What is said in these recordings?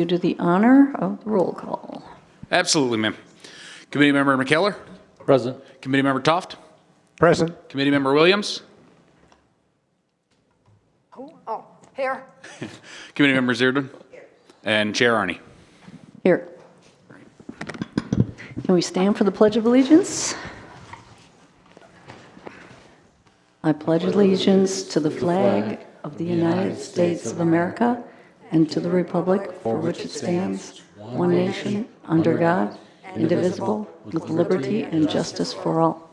You do the honor of the roll call. Absolutely, ma'am. Committee Member McKellar? Present. Committee Member Toft? Present. Committee Member Williams? Oh, here. Committee Member Zierden? And Chair Arnie. Here. Can we stand for the Pledge of Allegiance? I pledge allegiance to the flag of the United States of America and to the republic for which it stands, one nation, under God, indivisible, with liberty and justice for all.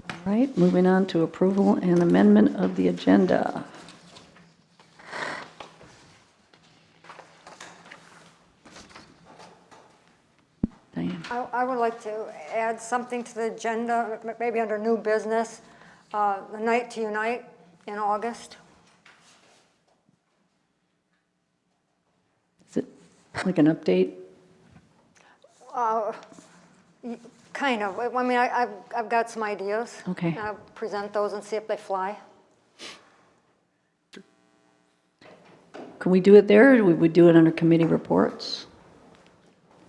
All right, moving on to approval and amendment of the agenda. Diane. I would like to add something to the agenda, maybe under new business, the Night to Unite in August. Is it like an update? Kind of. I mean, I've got some ideas. Okay. And I'll present those and see if they fly. Can we do it there, or would we do it under committee reports?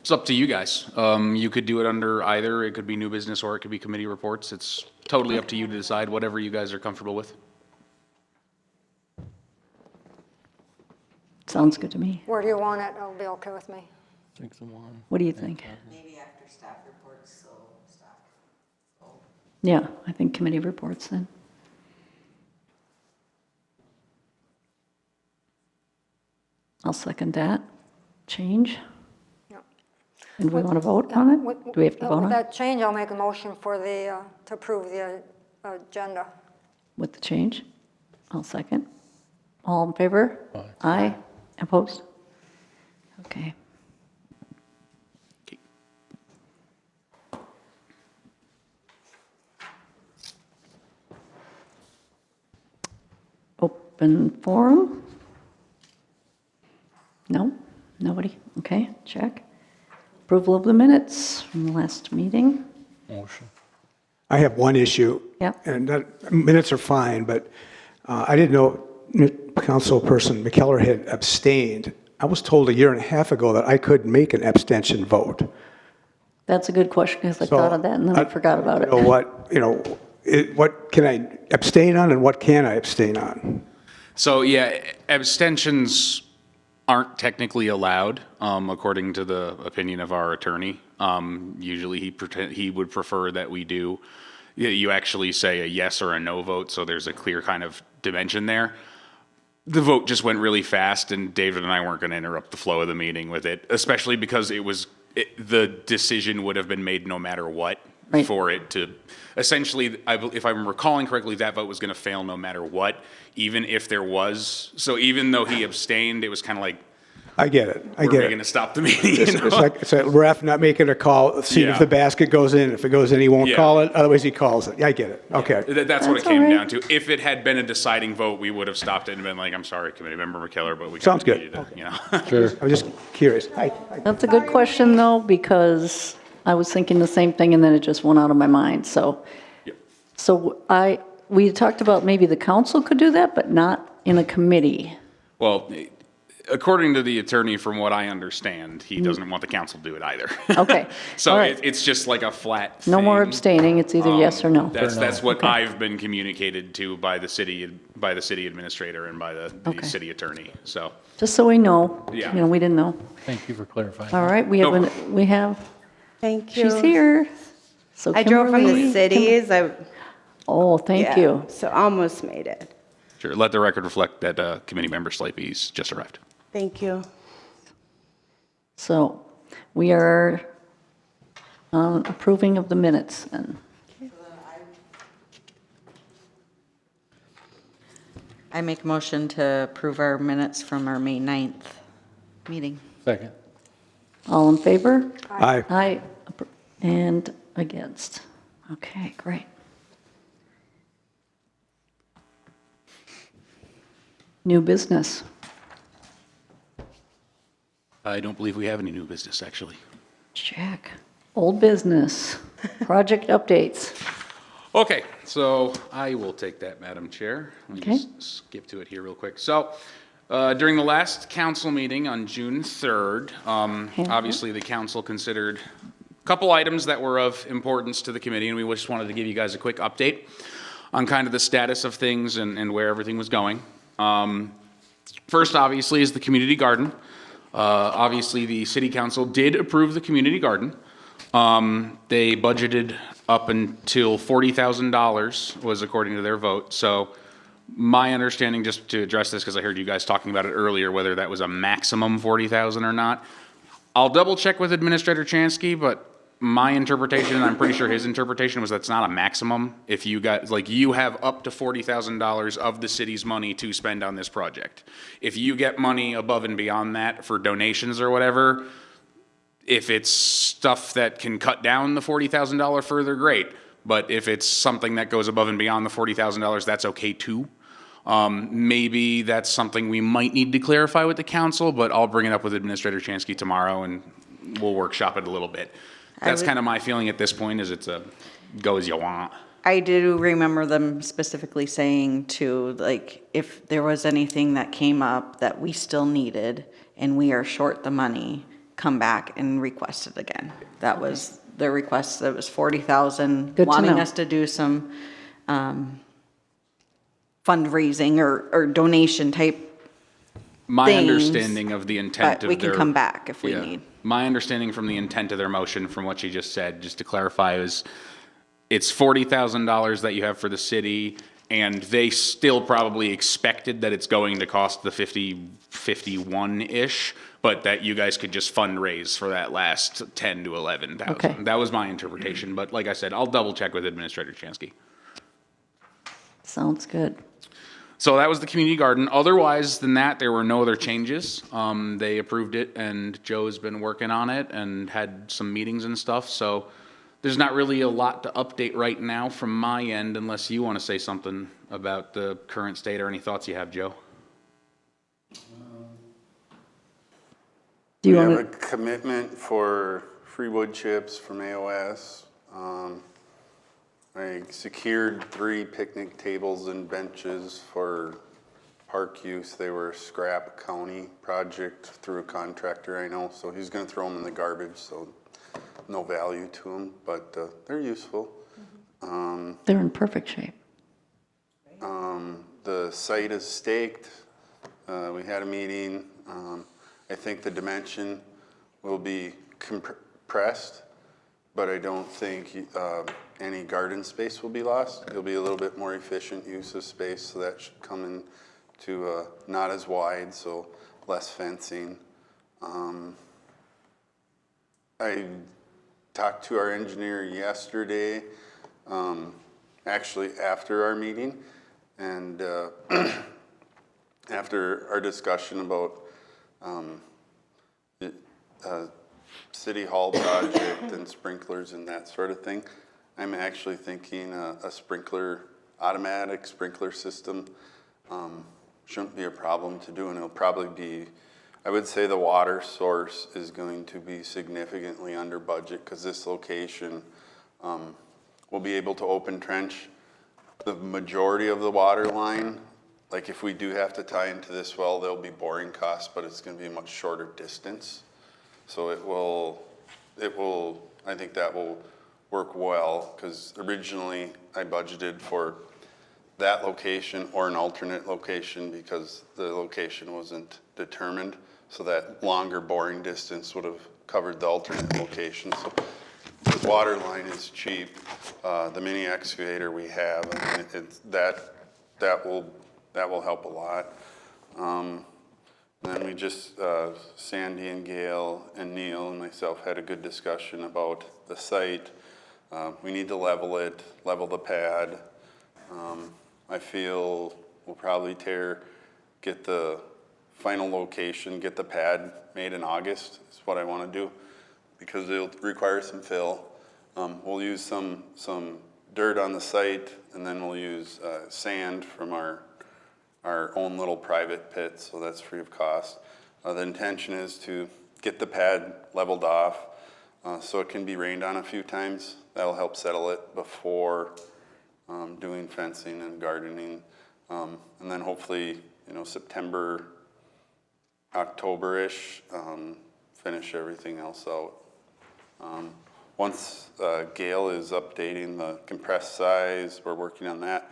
It's up to you guys. You could do it under either. It could be new business or it could be committee reports. It's totally up to you to decide whatever you guys are comfortable with. Sounds good to me. Where do you want it? It'll be okay with me. 6 and 1. What do you think? Maybe after staff reports, so staff. Yeah, I think committee reports then. I'll second that. Change? Yep. And we want to vote on it? Do we have to vote With on it? that change, I'll make a motion for the, to approve the agenda. With the change? I'll second. All in favor? Aye. Opposed? Okay. Okay. Open forum? No? Nobody? Okay, check. Approval of the minutes from the last meeting? Motion. I have one issue. Yep. And that, minutes are fine, but I didn't know Councilperson McKellar had abstained. I was told a year and a half ago that I could make an abstention vote. That's a good question, because I So, thought of that and then I forgot about it. What can I abstain on and what can I abstain on? So yeah, abstentions aren't technically allowed, according to the opinion of our attorney. Usually he would prefer that we do, you actually say a yes or a no vote, so there's a clear kind of dimension there. The vote just went really fast, and David and I weren't going to interrupt the flow of the meeting with it, especially because the decision would have been made no matter what. Right. For it to, essentially, if I'm recalling correctly, that vote was going to fail no matter what, even if there was. So even though he abstained, it was kind of like, I get it. I we're get going to it. stop the meeting. You It's know? like it's a ref not making a call, see if Yeah. the basket goes in. If it goes in, he won't Yeah. call it. Otherwise, he calls it. I get it. Okay. That's what it That's came all right. down to. If it had been a deciding vote, we would have stopped it and been like, I'm sorry, Committee Member McKellar, but we Sounds kinda good. needed to, you know. Sure. I'm just curious. Hi. That's a good question, though, because I was thinking the same thing, and then it just went out of my mind, so. Yep. So we talked about maybe the council could do that, but not in a committee. Well, according to the attorney, from what I understand, he doesn't want the council to do it either. Okay. So All right. it's just like a flat No more thing. abstaining, it's either yes or no. That's what Okay. I've been communicated to by the city administrator and by the Okay. city attorney, so. Just so we know. Yeah. You know, we didn't know. Thank you for clarifying. All right, we have, No we have, Thank you. she's here. So I drove from Kimberly- the cities. Oh, thank you. So almost made it. Sure, let the record reflect that Committee Member Slapey's just arrived. Thank you. So we are approving of the minutes, and I make a motion to approve our minutes from our May 9th meeting. Second. all in favor? Aye. Aye, and against. Okay, great. New business. I don't believe we have any new business, actually. Check. Old business. Project updates. Okay, so I will take that, Madam Chair. Let me Okay. just skip to it here real quick. So, during the last council meeting on June 3rd, obviously the council considered a couple items that were of importance to the committee, and we just wanted to give you guys a quick update on kind of the status of things and where everything was going. First, obviously, is the community garden. Obviously, the city council did approve the community garden. They budgeted up until $40,000 was according to their vote. So my understanding, just to address this, because I heard you guys talking about it earlier, whether that was a maximum 40,000 or not. I'll double check with Administrator Chansky, but my interpretation, and I'm pretty sure his interpretation, was that's not a maximum. If you got, like, you have up to $40,000 of the city's money to spend on this project. If you get money above and beyond that for donations or whatever, if it's stuff that can cut down the $40,000 further, great. But if it's something that goes above and beyond the $40,000, that's okay too. Maybe that's something we might need to clarify with the council, but I'll bring it up with Administrator Chansky tomorrow and we'll workshop it a little bit. That's kind of my feeling at this point, is it's a go as you want. I do remember them specifically saying to, like, if there was anything that came up that we still needed and we are short the money, come back and request it again. That was the request. That was 40,000, Good to wanting know. us to do some fundraising or donation type. My things, understanding of the intent But of we can their- come back if we Yeah. need. My understanding from the intent of their motion, from what she just said, just to clarify, is it's $40,000 that you have for the city, and they still probably expected that it's going to cost the 51-ish, but that you guys could just fundraise for that last 10 to 11,000. Okay. That was my interpretation, but like I said, I'll double check with Administrator Chansky. Sounds good. So that was the community garden. Otherwise than that, there were no other changes. They approved it, and Joe's been working on it and had some meetings and stuff. So there's not really a lot to update right now from my end, unless you want to say something about the current state or any thoughts you have, Joe. Do you We have want a commitment for free wood chips from AOS. I secured 3 picnic tables and benches for park use. They were a Scrap County project through a contractor I know, so he's gonna throw them in the garbage, so no value to them, but they're useful. they're in perfect shape. The site is staked. We had a meeting. I think the dimension will be compressed, but I don't think any garden space will be lost. It'll be a little bit more efficient use of space, so that should come in to not as wide, so less fencing. I talked to our engineer yesterday, actually after our meeting, and after our discussion about the City Hall project and sprinklers and that sort of thing, I'm actually thinking a sprinkler, automatic sprinkler system shouldn't be a problem to do, and it'll probably be, I would say the water source is going to be significantly under budget, because this location will be able to open trench the majority of the water line. Like if we do have to tie into this well, there'll be boring costs, but it's gonna be a much shorter distance. So it will, I think that will work well, because originally I budgeted for that location or an alternate location because the location wasn't determined. So that longer boring distance would have covered the alternate location. So the water line is cheap. The mini excavator we have, I mean, that will help a lot. Then we just, Sandy and Gail and Neil and myself had a good discussion about the site. We need to level it, level the pad. I feel we'll probably get the final location, get the pad made in August is what I want to do, because it'll require some fill. We'll use some dirt on the site, and then we'll use sand from our own little private pit, so that's free of cost. The intention is to get the pad leveled off so it can be rained on a few times. That'll help settle it before doing fencing and gardening. And then hopefully, September, October-ish, finish everything else out. Once Gail is updating the compressed size, we're working on that.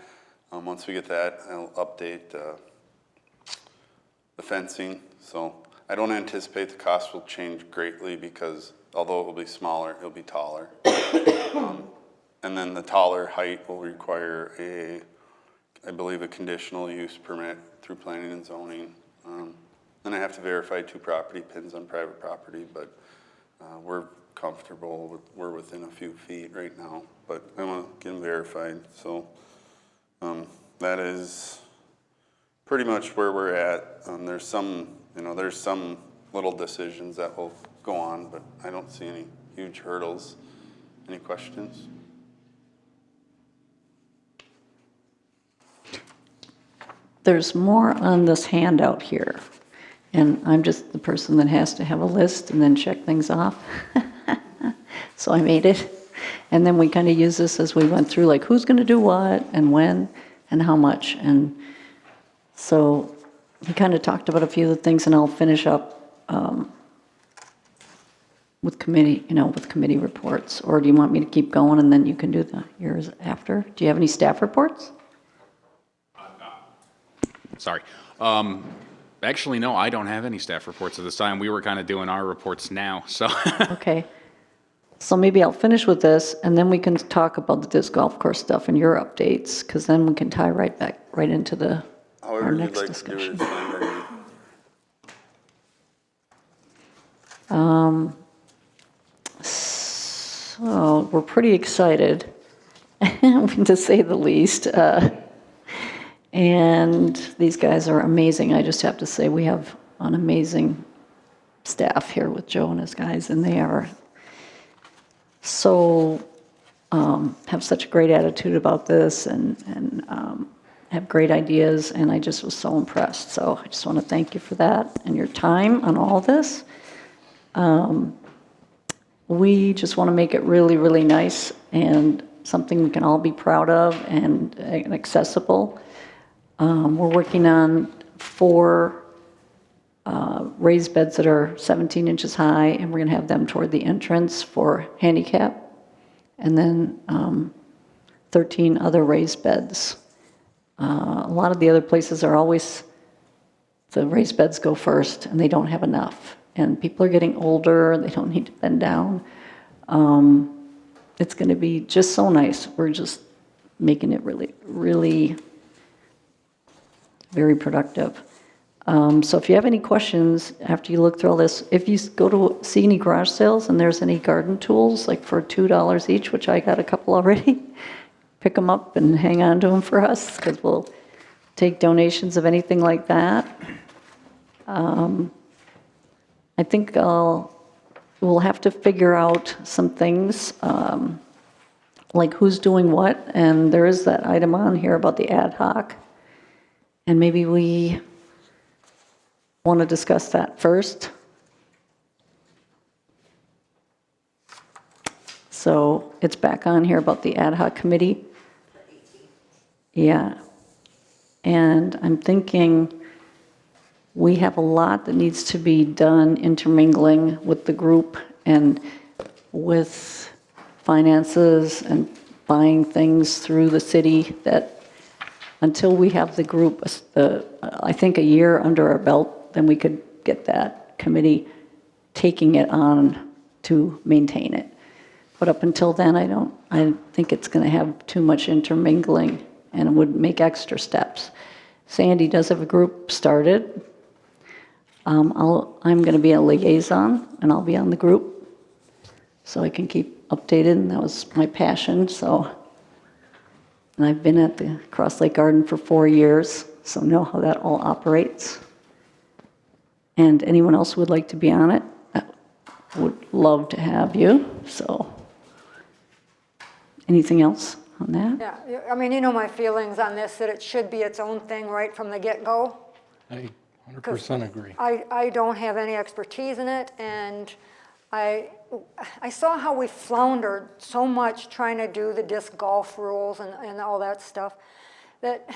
Once we get that, I'll update the fencing. So I don't anticipate the cost will change greatly because although it will be smaller, it'll be taller. And then the taller height will require I believe, a conditional use permit through planning and zoning. Then I have to verify 2 property pins on private property, but we're comfortable, we're within a few feet right now, but I want to get them verified. So that is pretty much where we're at. There's some little decisions that will go on, but I don't see any huge hurdles. Any questions? There's more on this handout here, and I'm just the person that has to have a list and then check things off. So I made it. And then we kind of use this as we went through, like who's going to do what and when and how much. And so he kind of talked about a few of the things, and I'll finish up with committee reports. Or do you want me to keep going and then you can do the yours after? Do you have any staff reports? Sorry. Actually, no, I don't have any staff reports at this time. We were kind of doing our reports now, so. Okay. So maybe I'll finish with this, and then we can talk about the disc golf course stuff and your updates, because then we can tie right into our However you'd next like to do it, discussion. it's fine by me. So we're pretty excited, to say the least. And these guys are amazing. I just have to say we have an amazing staff here with Joe and his guys, and they are so have such a great attitude about this and have great ideas, and I just was so impressed. So I just want to thank you for that and your time on all this. We just want to make it really, really nice and something we can all be proud of and accessible. We're working on 4 raised beds that are 17 inches high, and we're going to have them toward the entrance for handicap, and then 13 other raised beds. A lot of the other places are always, the raised beds go first, and they don't have enough. And people are getting older, they don't need to bend down. It's going to be just so nice. We're just making it really, really very productive. So if you have any questions after you look through all this, if you go to see any garage sales and there's any garden tools, like for $2 each, which I got a couple already, pick them up and hang on to them for us, because we'll take donations of anything like that. I think we'll have to figure out some things, like who's doing what, and there is that item on here about the ad hoc. And maybe we want to discuss that first. So it's back on here about the ad hoc committee. Yeah. And I'm thinking we have a lot that needs to be done intermingling with the group and with finances and buying things through the city, that until we have the group, I think a year under our belt, then we could get that committee taking it on to maintain it. But up until then, I think it's going to have too much intermingling and would make extra steps. Sandy does have a group started. I'm going to be a liaison, and I'll be on the group, so I can keep updated, and that was my passion. And I've been at the Cross Lake Garden for 4 years, so know how that all operates. And anyone else who would like to be on it, I would love to have you. So, anything else on that? Yeah, I mean, you know my feelings on this, that it should be its own thing right from the get-go. I 100% agree. I don't have any expertise in it, and I saw how we floundered so much trying to do the disc golf rules and all that stuff, that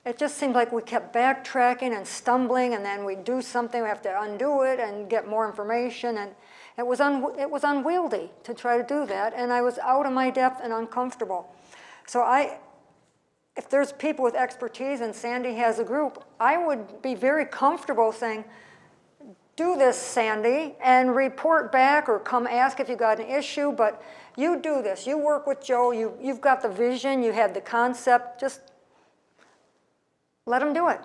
it just seemed like we kept backtracking and stumbling, and then we'd do something, we have to undo it and get more information, and it was unwieldy to try to do that, and I was out of my depth and uncomfortable. So if there's people with expertise and Sandy has a group, I would be very comfortable saying, do this, Sandy, and report back or come ask if you got an issue, but you do this. You work with Joe. You've got the vision. You had the concept. Just let them do it.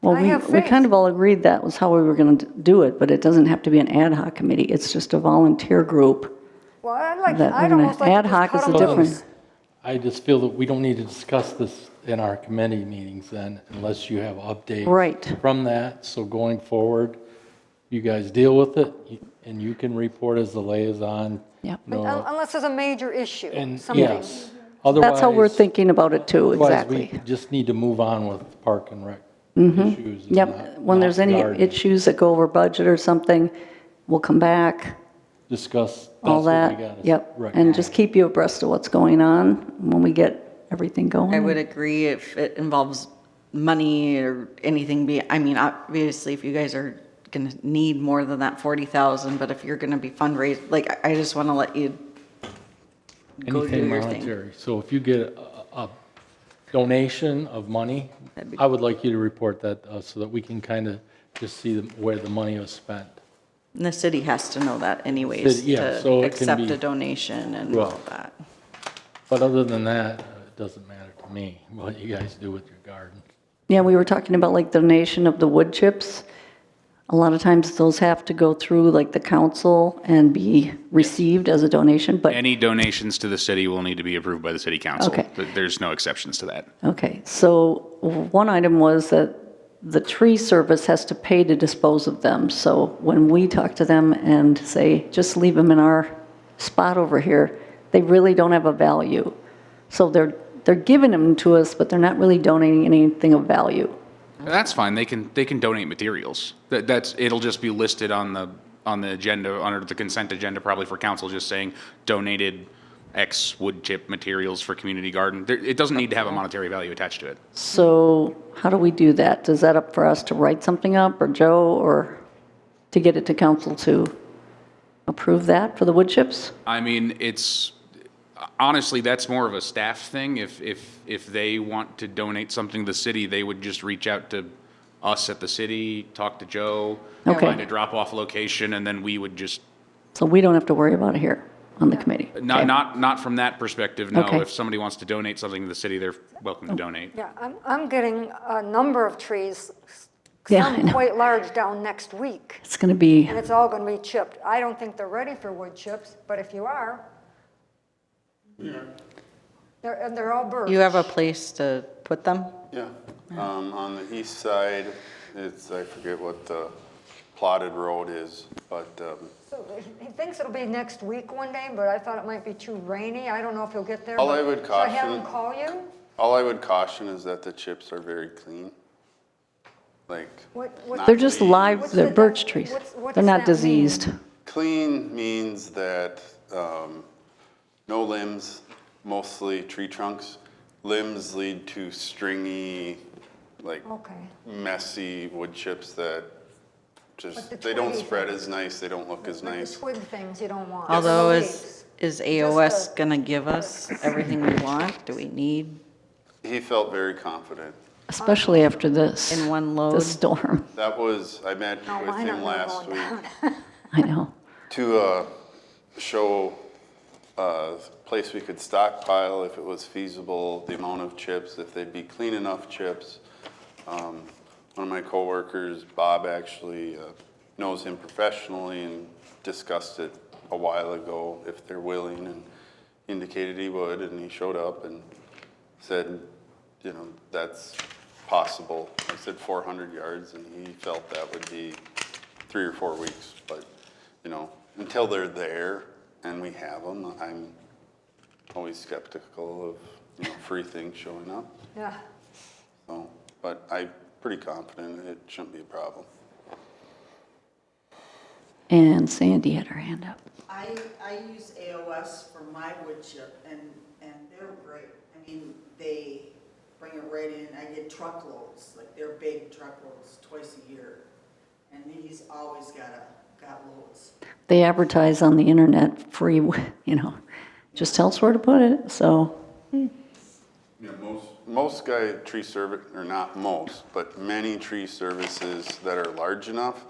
Well, I have we faith. kind of all agreed that was how we were going to do it, but it doesn't have to be an ad hoc committee. It's just a volunteer group. Well, that I'd we're gonna- almost like ad to hoc just is cut a them different- loose. I just feel that we don't need to discuss this in our committee meetings then, unless you have updates. Right. From that, so going forward, you guys deal with it, and you can report as the liaison. Yep. you know, Unless there's a major issue, And, something. yes. That's how we're Otherwise- thinking about it too, otherwise, exactly. we just need to move on with Park and Rec issues. and Yep, not- when there's not any garden. issues that go over budget or something, we'll come back, Discuss. all that's what that. we gotta Yep, and recommend. just keep you abreast of what's going on when we get everything going. I would agree if it involves money or anything I mean, obviously, if you guys are gonna need more than that 40,000, but if you're gonna be fundraising, like, I just wanna let you go do Anything your thing. monetary. So if you get a donation of money, That'd be- I would like you to report that to us so that we can kind of just see where the money was spent. And the city has to know that anyways, City, yeah, so to it can accept be- a donation and Right. all that. But other than that, it doesn't matter to me what you guys do with your garden. Yeah, we were talking about like donation of the wood chips. A lot of times those have to go through like the council and be received as a donation, but, Any donations to the city will need to be approved by the city council. Okay. There's no exceptions to that. okay. So one item was that the tree service has to pay to dispose of them. So when we talk to them and say, just leave them in our spot over here, they really don't have a value. So they're giving them to us, but they're not really donating anything of value. That's fine. They can donate materials. It'll just be listed on the agenda, under the consent agenda, probably for council, just saying donated X wood chip materials for community garden. It doesn't need to have a monetary value attached to it. So how do we do that? Is that up for us to write something up, or Joe, or to get it to council to approve that for the wood chips? I mean, honestly, that's more of a staff thing. If they want to donate something to the city, they would just reach out to us at the city, talk to Joe, Okay. find a drop-off location, and then we would just, So we don't have to worry about it here on the committee? Okay. not from that perspective, no. Okay. If somebody wants to donate something to the city, they're welcome to donate. Yeah, I'm getting a number of trees, Yeah, I some know. quite large down next week, It's going to be, and it's all going to be chipped. I don't think they're ready for wood chips, but if you are, they're all birch. You have a place to put them? Yeah, on the east side, I forget what the plotted road is, but, So he thinks it'll be next week one day, but I thought it might be too rainy. I don't know if he'll get there. All but I would Should I have caution- him call you? all I would caution is that the chips are very clean. Like, What- they're just live, What's they're the- birch trees. what's They're not that mean? diseased. clean means that, no limbs, mostly tree trunks. Limbs lead to stringy, like Okay. messy wood chips that Like just, the they don't twiggy spread thing. as nice, they don't look as Like the nice. twig things you don't want. Although, The is leaves. AOS the- gonna give us everything we want? Do we need He felt very confident. Especially after this. in one The load? storm. I met No, with mine him aren't last going week down. I know. to show a place we could stockpile if it was feasible, the amount of chips, if they'd be clean enough chips. One of my coworkers, Bob, actually knows him professionally and discussed it a while ago, if they're willing, and indicated he would, and he showed up and said, that's possible. I said 400 yards, and he felt that would be 3 or 4 weeks, but, until they're there and we have them, I'm always skeptical of, free things showing up. Yeah. So, but I'm pretty confident it shouldn't be a problem. And Sandy had her hand up. I use AOS for my wood chip and they're great. I mean, they bring it right in. I get truckloads, like they're big truckloads twice a year. And he's always got loads. They advertise on the internet free, you know, just tell us where to put it, so. Yeah, most guy tree service, or not most, but many tree services that are large enough,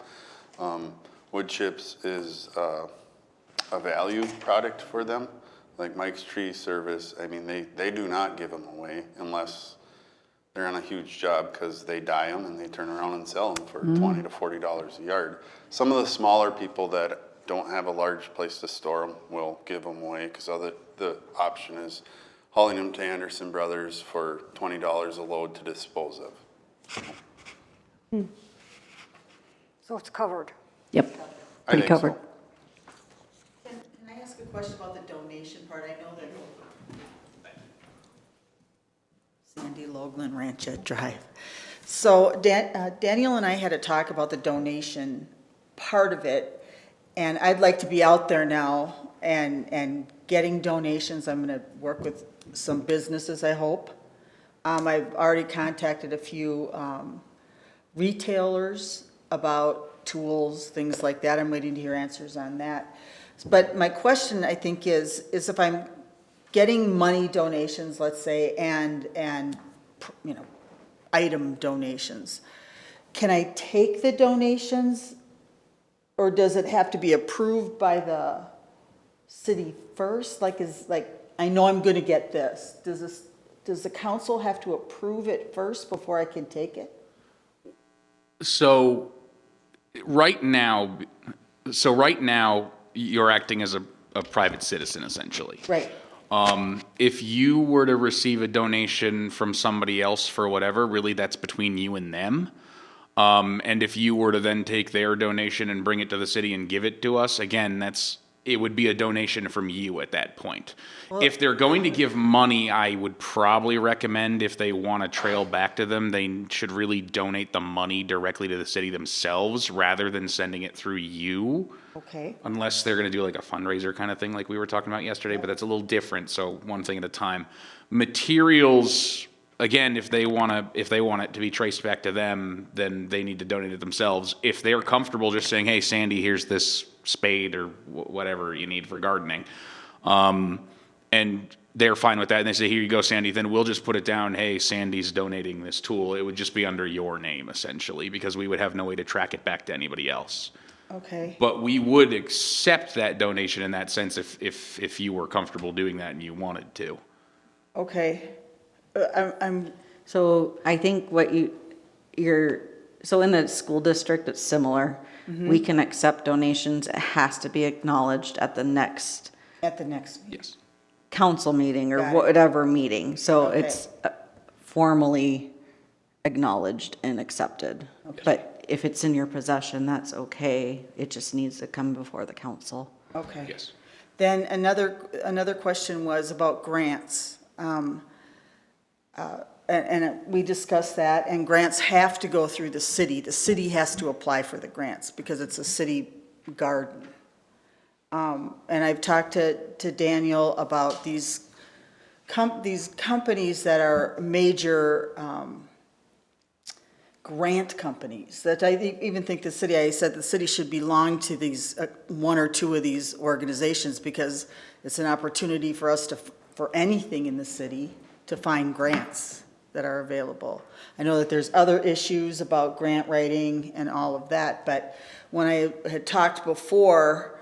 wood chips is a value product for them. Like Mike's Tree Service, I mean, they do not give them away unless they're on a huge job because they dye them and they turn around and sell them for $20 to $40 a yard. Some of the smaller people that don't have a large place to store them will give them away because the option is hauling them to Anderson Brothers for $20 a load to dispose of. So it's covered. Yep, I pretty think so. covered. Can I ask a question about the donation part? I know that Sandy Loughlin Ranchette Drive. So Daniel and I had a talk about the donation part of it, and I'd like to be out there now and getting donations. I'm going to work with some businesses, I hope. I've already contacted a few retailers about tools, things like that. I'm waiting to hear answers on that. But my question, I think, is if I'm getting money donations, let's say, and you know, item donations, can I take the donations, or does it have to be approved by the city first? Like, I know I'm going to get this. Does the council have to approve it first before I can take it? So right now, you're acting as a private citizen essentially. Right. If you were to receive a donation from somebody else for whatever, really that's between you and them. And if you were to then take their donation and bring it to the city and give it to us, again, it would be a donation from you at that point. If they're going to give money, I would probably recommend, if they want to trail back to them, they should really donate the money directly to the city themselves rather than sending it through you. Okay. Unless they're going to do like a fundraiser kind of thing like we were talking about yesterday, but that's a little different, so one thing at a time. Materials, again, if they want it to be traced back to them, then they need to donate it themselves. If they're comfortable just saying, hey, Sandy, here's this spade or whatever you need for gardening, and they're fine with that, and they say, here you go, Sandy, then we'll just put it down, hey, Sandy's donating this tool. It would just be under your name, essentially, because we would have no way to track it back to anybody else. Okay. But we would accept that donation in that sense if you were comfortable doing that and you wanted to. Okay. I'm So I think so in the school district, it's similar. We can accept donations. It has to be acknowledged at the next at the next. Yes. council meeting or Got it. whatever meeting. So Okay. it's formally acknowledged and accepted. But if it's in your possession, that's okay. It just needs to come before the council. Okay. Yes. Then another question was about grants. And we discussed that, and grants have to go through the city. The city has to apply for the grants because it's a city garden. And I've talked to Daniel about these companies that are major grant companies that I even think I said the city should belong to these, one or two of these organizations, because it's an opportunity for us for anything in the city to find grants that are available. I know that there's other issues about grant writing and all of that, but when I had talked before,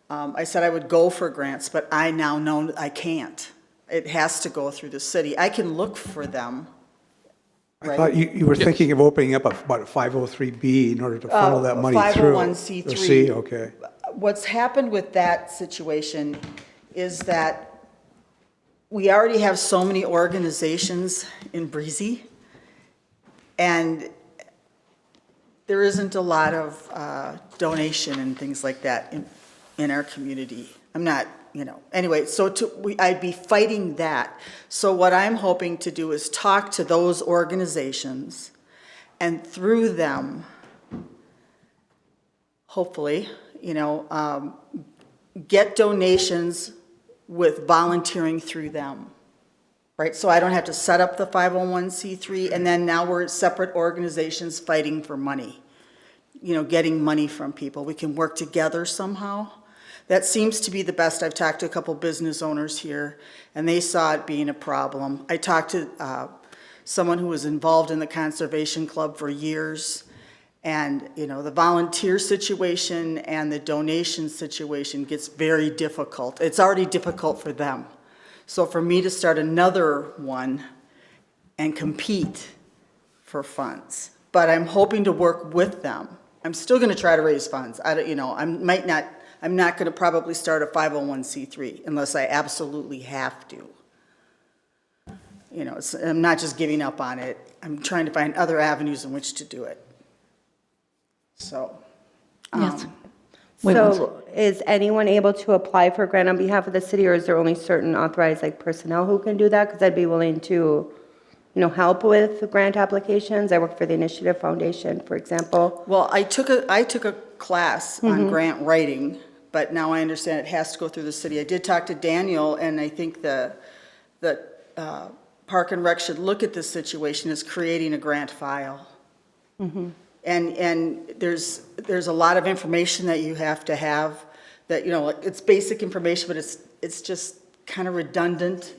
I said I would go for grants, but I now know I can't. It has to go through the city. I can look for them. I thought you were thinking of opening up about a 503B in order to funnel that money through. 501c3. Or C, okay. What's happened with that situation is that we already have so many organizations in Breezy, and there isn't a lot of donation and things like that in our community. I'm not, anyway, so I'd be fighting that. So what I'm hoping to do is talk to those organizations, and through them, hopefully, get donations with volunteering through them, right? So I don't have to set up the 501c3, and then now we're separate organizations fighting for money, getting money from people. We can work together somehow. That seems to be the best. I've talked to a couple business owners here, and they saw it being a problem. I talked to someone who was involved in the Conservation Club for years, and, the volunteer situation and the donation situation gets very difficult. It's already difficult for them. So for me to start another one and compete for funds, but I'm hoping to work with them. I'm still going to try to raise funds. I'm not going to probably start a 501c3 unless I absolutely have to. I'm not just giving up on it. I'm trying to find other avenues in which to do it. So, Yes. Women's- So is anyone able to apply for a grant on behalf of the city, or is there only certain authorized personnel who can do that? Because I'd be willing to, help with grant applications. I work for the Initiative Foundation, for example. well, I took a class on grant writing, but now I understand it has to go through the city. I did talk to Daniel, and I think the Park and Rec should look at this situation as creating a grant file. And there's a lot of information that you have to have that, it's basic information, but it's just kind of redundant.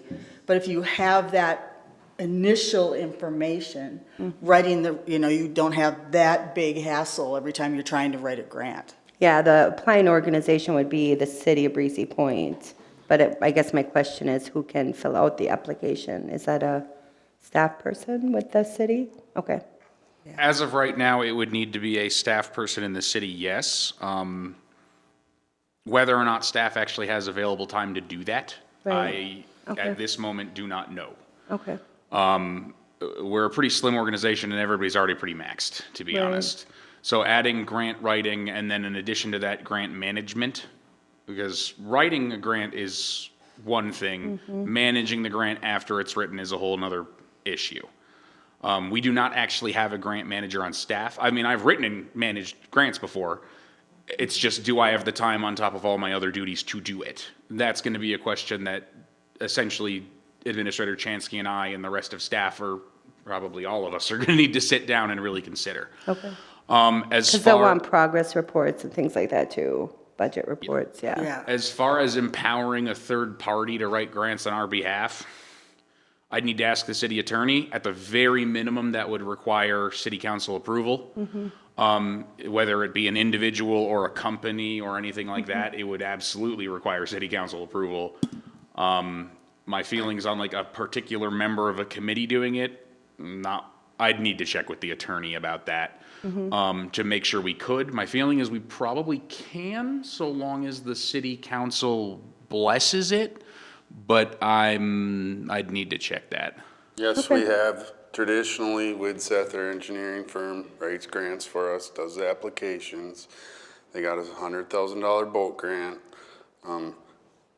But if you have that initial information, writing you don't have that big hassle every time you're trying to write a grant. Yeah, the applying organization would be the city of Breezy Point. But I guess my question is, who can fill out the application? Is that a staff person with the city? Okay. As of right now, it would need to be a staff person in the city, yes. Whether or not staff actually has available time to do that, Right. I, Okay. at this moment, do not know. Okay. We're a pretty slim organization and everybody's already pretty maxed, to be Right. honest. So adding grant writing and then in addition to that, grant management, because writing a grant is one thing, managing the grant after it's written is a whole nother issue. We do not actually have a grant manager on staff. I mean, I've written and managed grants before. It's just, do I have the time on top of all my other duties to do it? That's going to be a question that essentially Administrator Chansky and I and the rest of staff, or probably all of us, are going to need to sit down and really consider. Okay. As Because they'll far want progress reports and things like that too, budget reports, yeah. Yeah. as far as empowering a third party to write grants on our behalf, I'd need to ask the city attorney. At the very minimum, that would require city council approval. Whether it be an individual or a company or anything like that, it would absolutely require city council approval. My feelings on like a particular member of a committee doing it, I'd need to check with the attorney about that to make sure we could. My feeling is we probably can, so long as the city council blesses it, but I'd need to check that. Yes, we have traditionally, Widseth, our engineering firm, writes grants for us, does the applications. They got us a $100,000 boat grant.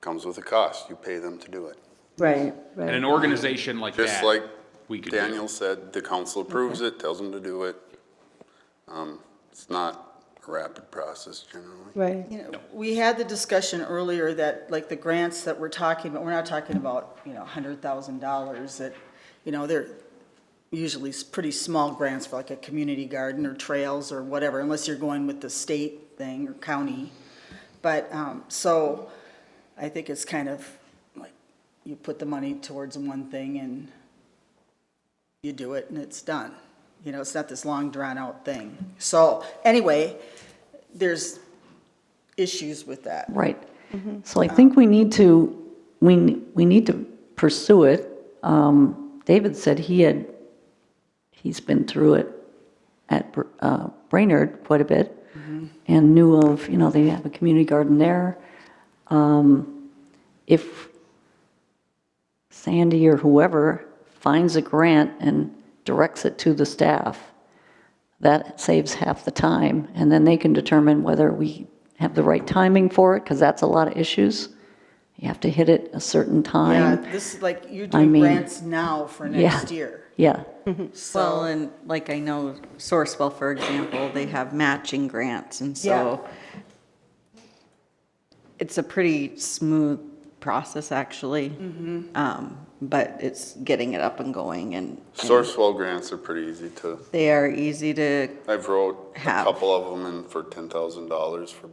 Comes with a cost. You pay them to do it. Right, And an right. organization like Just that, like we could do. Daniel said, the council approves it, tells them to do it. It's not a rapid process generally. Right. We had the discussion earlier that, like, the grants that we're talking about, we're not talking about, $100,000 that, they're usually pretty small grants for like a community garden or trails or whatever, unless you're going with the state thing or county. But, so I think it's kind of like you put the money towards one thing and you do it and it's done. It's not this long drawn out thing. So anyway, there's issues with that. Right. So I think we need to pursue it. David said he's been through it at Brainerd quite a bit and knew of, they have a community garden there. If Sandy or whoever finds a grant and directs it to the staff, that saves half the time, and then they can determine whether we have the right timing for it, because that's a lot of issues. You have to hit it a certain Yeah, time. this is like, you're I doing mean, grants now for next year. Yeah, Well, and like I know Sourcewell, for example, they have matching grants, and so it's a pretty smooth process, actually. But it's getting it up and going, and Sourcewell grants are pretty easy to, they are easy to, I've wrote a Have. couple of them in for $10,000 for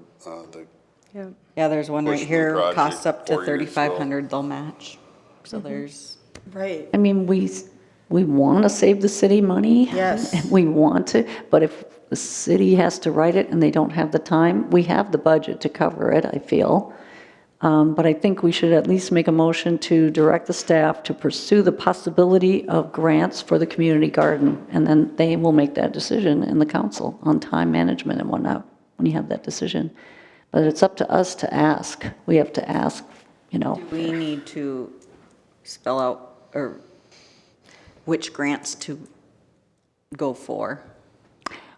the, Yeah. yeah, there's one right Bushman here, project costs up to 4 years ago. 3,500, they'll match. So there's, Right. I mean, we want to save the city money. Yes. And we want to, but if the city has to write it and they don't have the time, we have the budget to cover it, I feel. But I think we should at least make a motion to direct the staff to pursue the possibility of grants for the community garden. And then they will make that decision in the council on time management and whatnot, when you have that decision. But it's up to us to ask. We have to ask, you know. we need to spell out, or which grants to go for.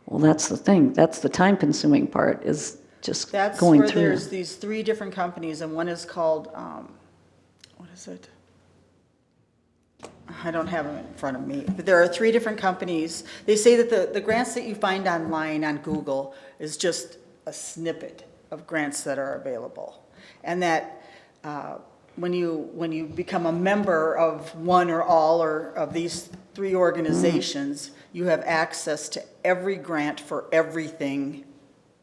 Well, that's the thing. That's the time-consuming part, is just That's going where through. there's these 3 different companies, and one is called, what is it? I don't have them in front of me, but there are 3 different companies. They say that the grants that you find online on Google is just a snippet of grants that are available. And that when you become a member of one or all or of these 3 organizations, you have access to every grant for everything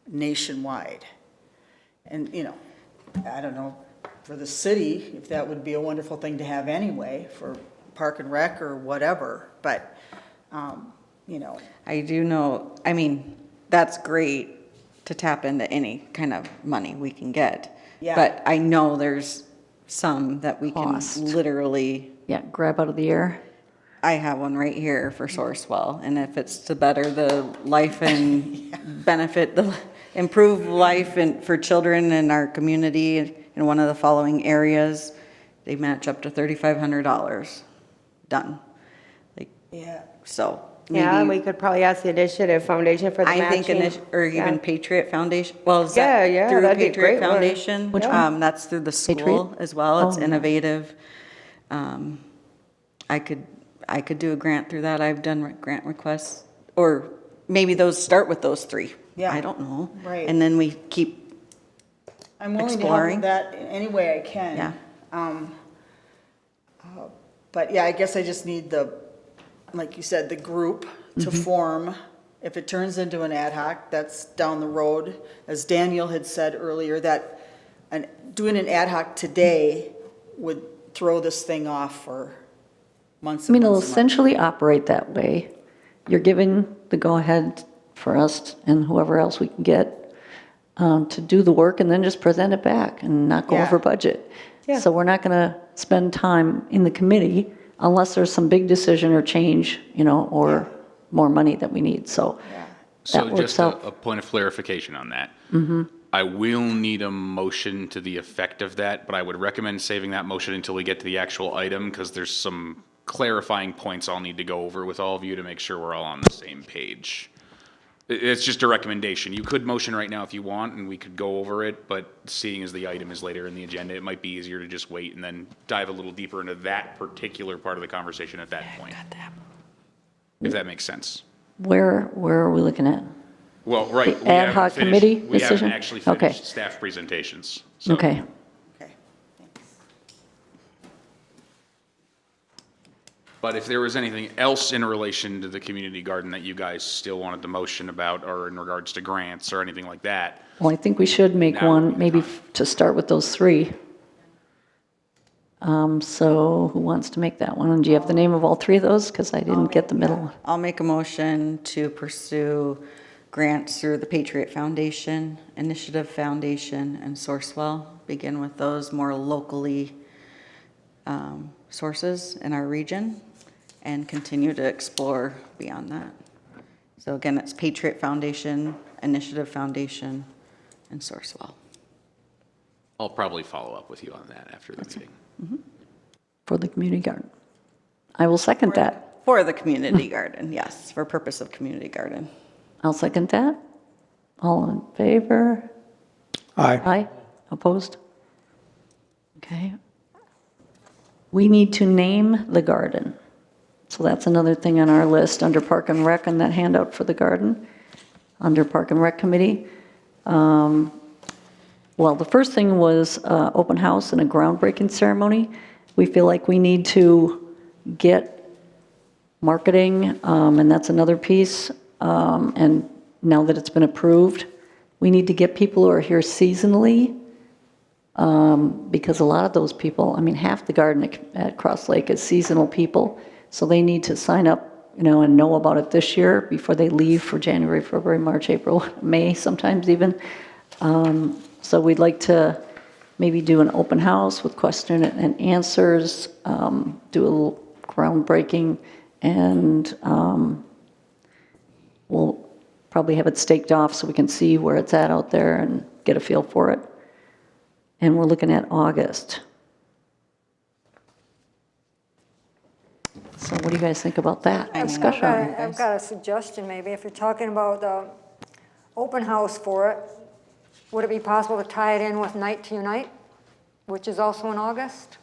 nationwide. And, you know, I don't know, for the city, if that would be a wonderful thing to have anyway, for Park and Rec or whatever, but, you know, I do know, I mean, that's great to tap into any kind of money we can get. Yeah. But I know there's some that we can Cost. literally, Yeah, grab out of the air. I have one right here for Sourcewell, and if it's to better the life and benefit the, improve life and for children in our community in one of the following areas, they match up to $3,500. Done. Like, yeah. so. Yeah, and maybe- we could probably ask the Initiative Foundation for the I think, matching. or even Yeah. Patriot Foundation, well, is Yeah, that yeah, through that'd be a Patriot great one. Foundation? Which one? That's through the school Patriot? as well, it's Oh. innovative. I could do a grant through that, I've done grant requests, or maybe those start with those 3. Yeah. I don't know. Right. And then we keep, I'm willing to help Exploring. with that in any way I can. Yeah. But yeah, I guess I just need the, like you said, the group to form. If it turns into an ad hoc, that's down the road. As Daniel had said earlier, that doing an ad hoc today would throw this thing off for months I mean, and it'll months and months. essentially operate that way. You're giving the go-ahead for us and whoever else we can get to do the work and then just present it back and not go Yeah. over budget. Yeah. So we're not going to spend time in the committee unless there's some big decision or change, you know, or more money that we need. So So that works just out. a point of clarification on that. I will need a motion to the effect of that, but I would recommend saving that motion until we get to the actual item, because there's some clarifying points I'll need to go over with all of you to make sure we're all on the same page. It's just a recommendation. You could motion right now if you want, and we could go over it, but seeing as the item is later in the agenda, it might be easier to just wait and then dive a little deeper into that particular part of the conversation at that point. If that makes sense. Where are we looking at? Well, right. we ad haven't hoc finished- committee We decision? haven't actually Okay. finished staff presentations. so- Okay. Okay, thanks. But if there was anything else in relation to the community garden that you guys still wanted to motion about, or in regards to grants or anything like that, Well, I think we should make Now would one, be the maybe time. to start with those 3. So who wants to make that one? And do you have the name of all 3 of those? Because I didn't get the middle one. I'll make a motion to pursue grants through the Patriot Foundation, Initiative Foundation, and Sourcewell. Begin with those more locally sources in our region and continue to explore beyond that. So again, it's Patriot Foundation, Initiative Foundation, and Sourcewell. I'll probably follow up with you on that after the meeting. For the community garden. I will second that. For the community garden, yes, for purpose of community garden. I'll second that. All in favor? Aye. Aye. Opposed? Okay. We need to name the garden. So that's another thing on our list under Park and Rec on that handout for the garden, under Park and Rec Committee. Well, the first thing was open house and a groundbreaking ceremony. We feel like we need to get marketing, and that's another piece. And now that it's been approved, we need to get people who are here seasonally, because a lot of those people, I mean, half the garden at Cross Lake is seasonal people, so they need to sign up, and know about it this year before they leave for January, February, March, April, May, sometimes even. So we'd like to maybe do an open house with question and answers, do a little groundbreaking, and we'll probably have it staked off so we can see where it's at out there and get a feel for it. And we're looking at August. So what do you guys think about that discussion? I've got a suggestion maybe. If you're talking about the open house for it, would it be possible to tie it in with Night to Unite, which is also in August?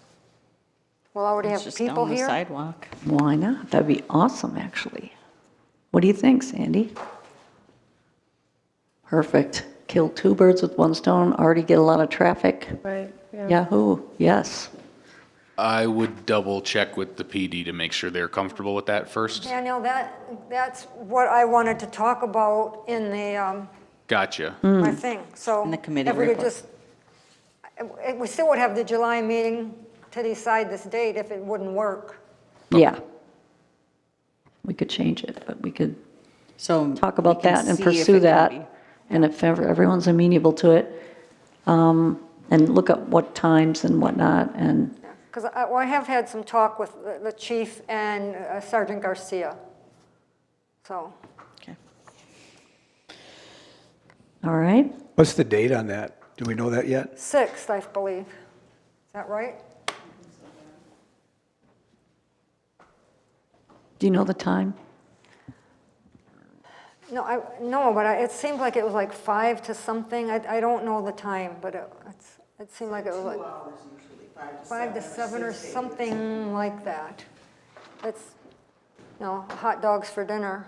We'll already It's have just people down the here. sidewalk. Why not? That'd be awesome, actually. What do you think, Sandy? Perfect. Kill two birds with one stone, already get a lot of traffic. Right, yeah. Yahoo, yes. I would double check with the PD to make sure they're comfortable with that first. Daniel, that's what I wanted to talk about in the, Gotcha. my thing, so. In the committee if we could report. just, we still would have the July meeting to decide this date if it wouldn't work. Yeah. We could change it, but we could So. talk we about can that and see if pursue it can that. be- And if everyone's amenable to it, and look at what times and whatnot, and, Because I have had some talk with the chief and Sergeant Garcia, so. Okay. all right? What's the date on that? Do we know that yet? 6th, I believe. Is that right? Do you know the time? No, but it seemed like it was like 5 to something. I don't know the time, but it seemed like it was like 5 to 7 or something like that. It's, hot dogs for dinner.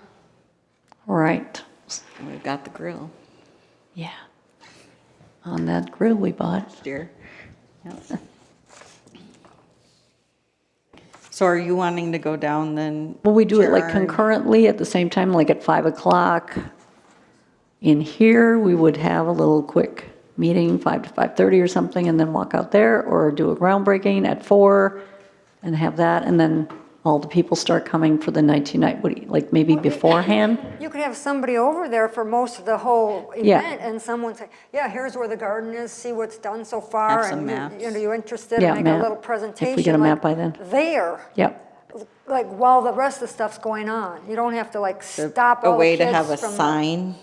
All right. We've got the grill, Yeah. On that grill we bought. dear. Yep. So are you wanting to go down then? Will we do it like Sharon? concurrently at the same time, like at 5 o'clock? In here, we would have a little quick meeting, 5 to 5:30 or something, and then walk out there, or do a groundbreaking at 4 and have that, and then all the people start coming for the night to night, like maybe beforehand? You could have somebody over there for most of the whole Yeah. event, and someone say, yeah, here's where the garden is, see what's done so far. Have some and maps. you interested Yeah, in making a map. little If we presentation? get a like map by then. There, Yep, like while the rest of the stuff's going on. You don't have to like stop A all the way to kids have a from the- sign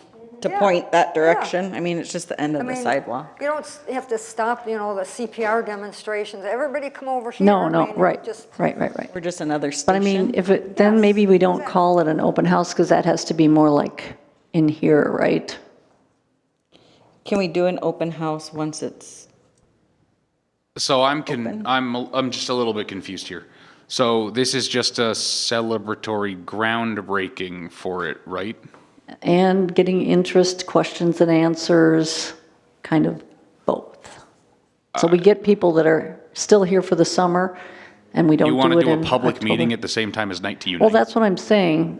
to Yeah, point that yeah. direction? I mean, it's just the end I of the mean, sidewalk. You don't have to stop, the CPR demonstrations. Everybody come over here. no, I no, mean, right, just- right. We're just another But station. I mean, if it, then maybe we don't call it an open house, because that has to be more like in here, right? Can we do an open house once it's, So I'm just a little bit confused here. So this is just a celebratory groundbreaking for it, right? And getting interest, questions and answers, kind of both. So we get people that are still here for the summer, and we don't You do want it to do in a public October. meeting at the same time as Night to Unite? Well, that's what I'm saying.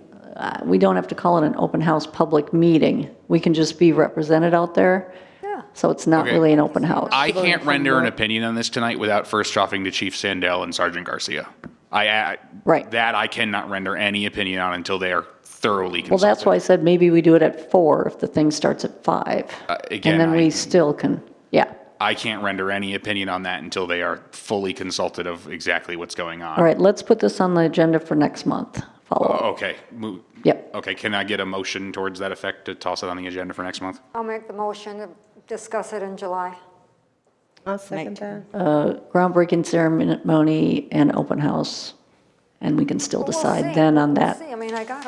We don't have to call it an open house public meeting. We can just be represented out there. Yeah. So it's not Okay. really an open house. I can't render an opinion on this tonight without first talking to Chief Sandell and Sergeant Garcia. Right. That I cannot render any opinion on until they are thoroughly Well, that's why I consulted. said maybe we do it at 4 if the thing starts at 5. again, And then I- we still can, yeah. I can't render any opinion on that until they are fully consulted of exactly what's going on. All right, let's put this on the agenda for next month. Follow up. Okay. Yep. Okay, can I get a motion towards that effect to toss it on the agenda for next month? I'll make the motion to discuss it in July. I'll second that. Groundbreaking ceremony and open house, and we can still We'll decide see. then on We'll that. see. I mean, I got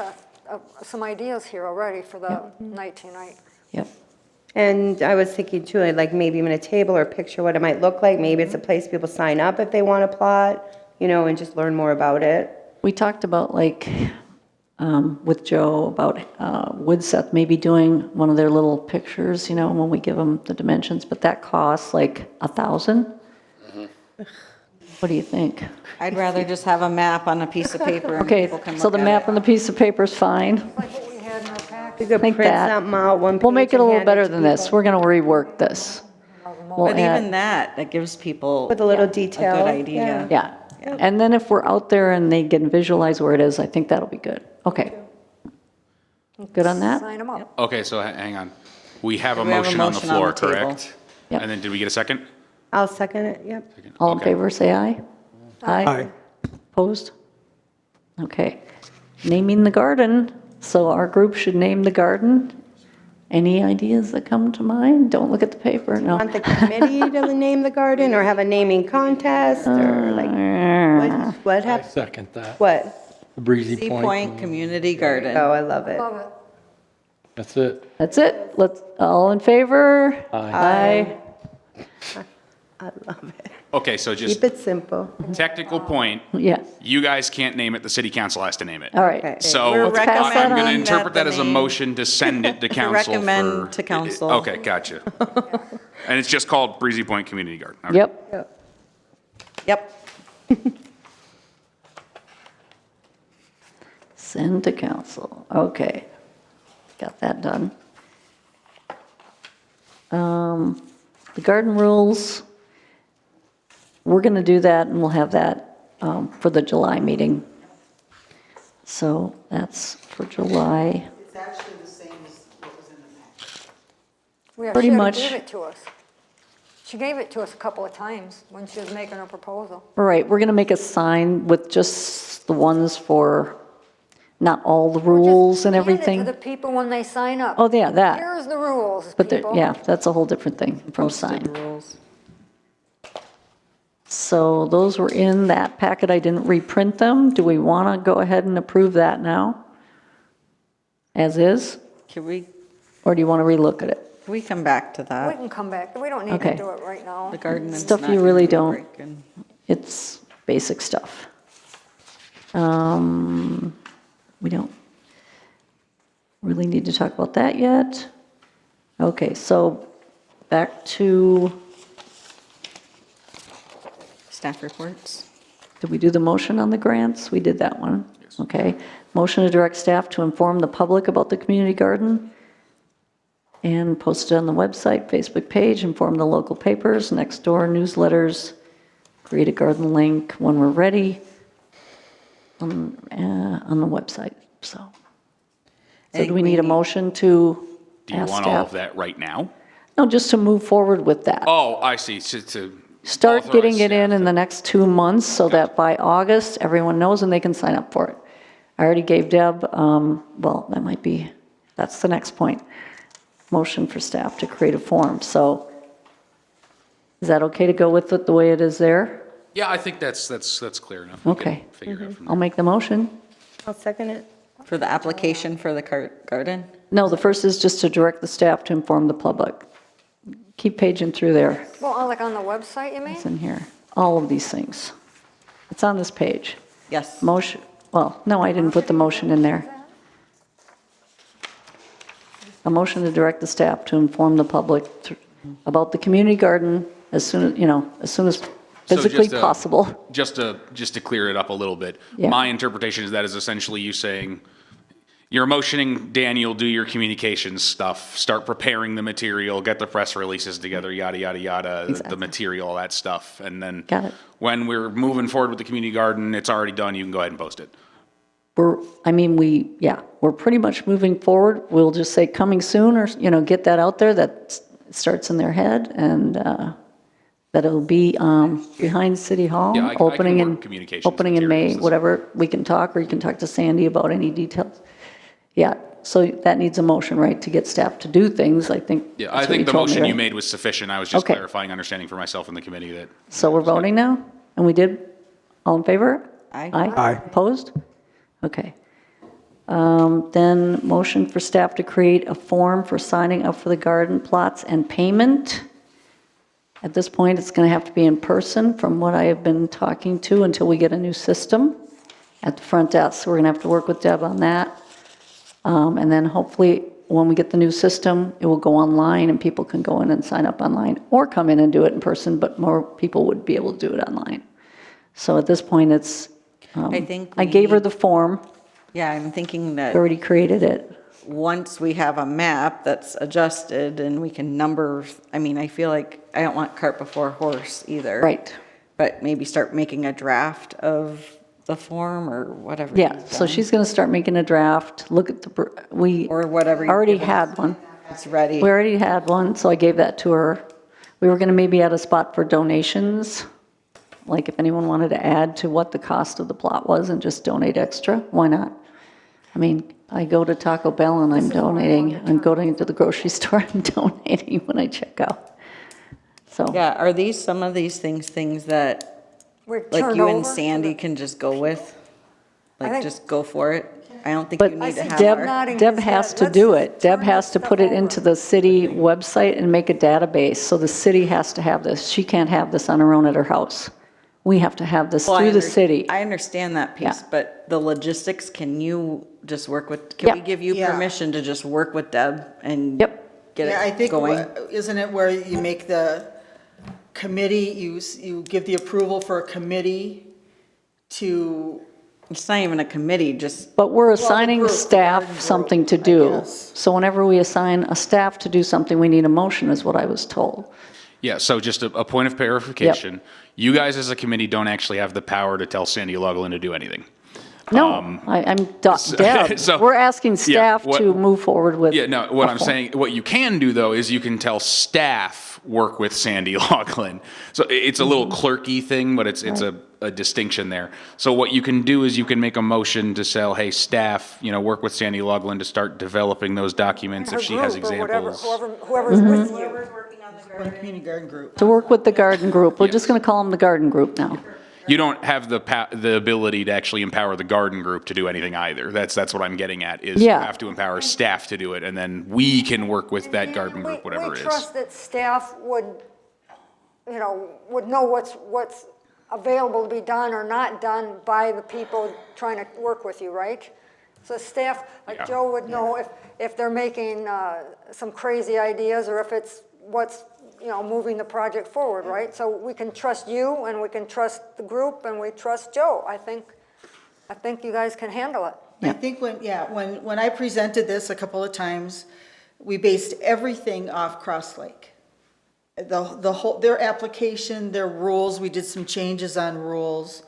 some ideas here already for the Night to Unite. Yep. And I was thinking too, like maybe even a table or picture what it might look like. Maybe it's a place people sign up if they want to plot, and just learn more about it. We talked about like with Joe about Woodseth maybe doing one of their little pictures, you know, when we give them the dimensions, but that costs like $1,000. What do you think? I'd rather just have a map on a piece of paper and Okay, people can so look the at map it. on the piece of paper is fine. Like what we had in our package. We could Think print that. something out, one page. We'll make it a and little hand better to than this. people. We're going to rework this. We'll But even add- that gives people. With a little yeah, detail, A good yeah. idea. Yeah, and then if we're out there and they can visualize where it is, I think that'll be good. Okay. Good on that? Sign them up. Okay, so hang on. We have a We have a motion on the motion on floor, the table. correct? Yep. And then did we get a second? I'll second it, yep. All in Okay. favor, say aye. Aye. Opposed? Okay. Naming the garden. So our group should name the garden. Any ideas that come to mind? Don't look at the paper, no. Want the committee to name the garden, or have a naming contest, or like, what I happened? second that. What? The Breezy Sea Point. Point Community Garden. Oh, I love it. Love it. That's it. That's it. All in favor? Aye. I love it. Okay, so just Keep it simple. technical point, Yes. you guys can't name it, the city council has to name it. All right. Okay. So We're Let's pass that I'm going to on. interpret that the as a name- motion to send it to council recommend for- to council. Okay, gotcha. And it's just called Breezy Point Community Garden. Okay. Yep. Yep. Send to council. Okay. Got that done. The garden rules, we're going to do that and we'll have that for the July meeting. So that's for July. It's actually the same as what was in the package. Yeah, Pretty she much. gave it to us. She gave it to us a couple of times when she was making her proposal. All right, we're going to make a sign with just the ones for, not all the rules and Hand it everything. to the people when they sign up. Oh, yeah, that. Here's the rules, But there, people. yeah, that's a whole different thing from Posted sign. rules. So those were in that packet. I didn't reprint them. Do we want to go ahead and approve that now? As is? Can we Or do you want to relook at it? come back to We that? can come back. We don't need Okay. to do it right now. The garden is Stuff not you gonna really be don't- breaking. It's basic stuff. We don't really need to talk about that yet. Okay, so back to, Staff reports. did we do the motion on the grants? We did that one. Okay. Motion to direct staff to inform the public about the community garden and post it on the website, Facebook page, inform the local papers, next door newsletters, create a garden link when we're ready on the website, so. So do we need a motion to Do you ask want all of staff? that right now? No, just to move forward with that. Oh, I see, to. Start getting authorize it in staff the next 2 months so that by August, everyone knows and they can sign up for it. I already gave Deb, well, that might be, that's the next point. Motion for staff to create a form, so is that okay to go with it the way it is there? Yeah, I think that's clear enough. We can Okay. Figure it out from I'll there. make the motion. I'll second it. For the application for the garden? No, the first is just to direct the staff to inform the public. Keep paging through there. Well, like on the website, you mean? It's in here, all of these things. It's on this page. Yes. Motion, well, no, I didn't put the motion in there. A motion to direct the staff to inform the public about the community garden as soon as, as soon as physically just, possible. Just to clear it up a little bit, Yeah. my interpretation is that is essentially you saying, you're motioning Daniel, do your communications stuff, start preparing the material, get the press releases together, yada, yada, yada, Exactly. the material, all that stuff. And then Got it. when we're moving forward with the community garden, it's already done, you can go ahead and post it. We're pretty much moving forward. We'll just say coming soon or, get that out there that starts in their head and that it'll be behind City Hall, Yeah, I can opening work in, communications opening in May, materials this whatever. We can talk or you can talk to Sandy about any details. Yeah, so that needs a motion, right, to get staff to do things, I think. Yeah, that's I what think the told me, motion you right? made was sufficient. I was just Okay. clarifying understanding for myself and the committee that. So we're voting now? And we did? All in favor? Aye. Aye. Opposed? Okay. Then motion for staff to create a form for signing up for the garden plots and payment. At this point, it's going to have to be in person from what I have been talking to until we get a new system. at the front desk. So we're going to have to work with Deb on that. And then hopefully, when we get the new system, it will go online and people can go in and sign up online or come in and do it in person, but more people would be able to do it online. So at this point, it's, I think I gave her we- the form, Yeah, I'm thinking that already created it. once we have a map that's adjusted and we can number, I mean, I feel like I don't want cart before horse either. Right. But maybe start making a draft of the form or whatever. Yeah, needs so done. she's going to start making a draft, look at we Or whatever you already give us. had one. It's ready. We already had one, so I gave that to her. We were going to maybe add a spot for donations, like if anyone wanted to add to what the cost of the plot was and just donate extra, why not? I mean, I go to Taco Bell and I'm donating, I'm going to the grocery store, I'm donating when I check out. So, Yeah, are these, some of these things that, We like turn you and over. Sandy can just go with? Like, think- just go for it? I don't think but you need to have Deb, our. Nodding Deb his has head. to Let's do just it. Deb turn has this to stuff put it over. into the city website and make a database, so the city has to have this. She can't have this on her own at her house. We have to have this Well, I through the under- city. I understand that piece, Yeah. but the logistics, can you just work with, Yeah. can we give you Yeah. permission to just work with Deb and Yep. get Yeah, I it think, going? isn't it where you make the committee, you give the approval for a committee to, It's not even a committee, just, But we're the assigning group, the staff garden group, something to I do. guess. So whenever we assign a staff to do something, we need a motion, is what I was told. Yeah, so just a point of clarification. You guys as a committee don't actually have the power to tell Sandy Loughlin to do anything. No, I'm, Deb, so- we're asking Yeah, staff what- to move forward with. Yeah, no, what a I'm form. saying, what you can do though is you can tell staff work with Sandy Loughlin. So it's a little clerky thing, but it's a distinction there. So what you can do is you can make a motion to say, hey, staff, work with Sandy Loughlin to start developing those documents Her if she has group or whatever, examples. whoever's with you. for the community garden group. To work with the garden group. We're just going to call them the garden group now. You don't have the ability to actually empower the garden group to do anything either. That's what I'm getting at, is you Yeah. have to empower staff to do it, and then we can work with that garden group, whatever We it is. trust that staff would know what's available to be done or not done by the people trying to work with you, right? So staff, like Yeah. Joe would know if they're making some crazy ideas or if it's what's, moving the project forward, right? So we can trust you and we can trust the group and we trust Joe. I think you guys can handle it. I think when I presented this a couple of times, we based everything off Cross Lake. The whole, their application, their rules, we did some changes on rules.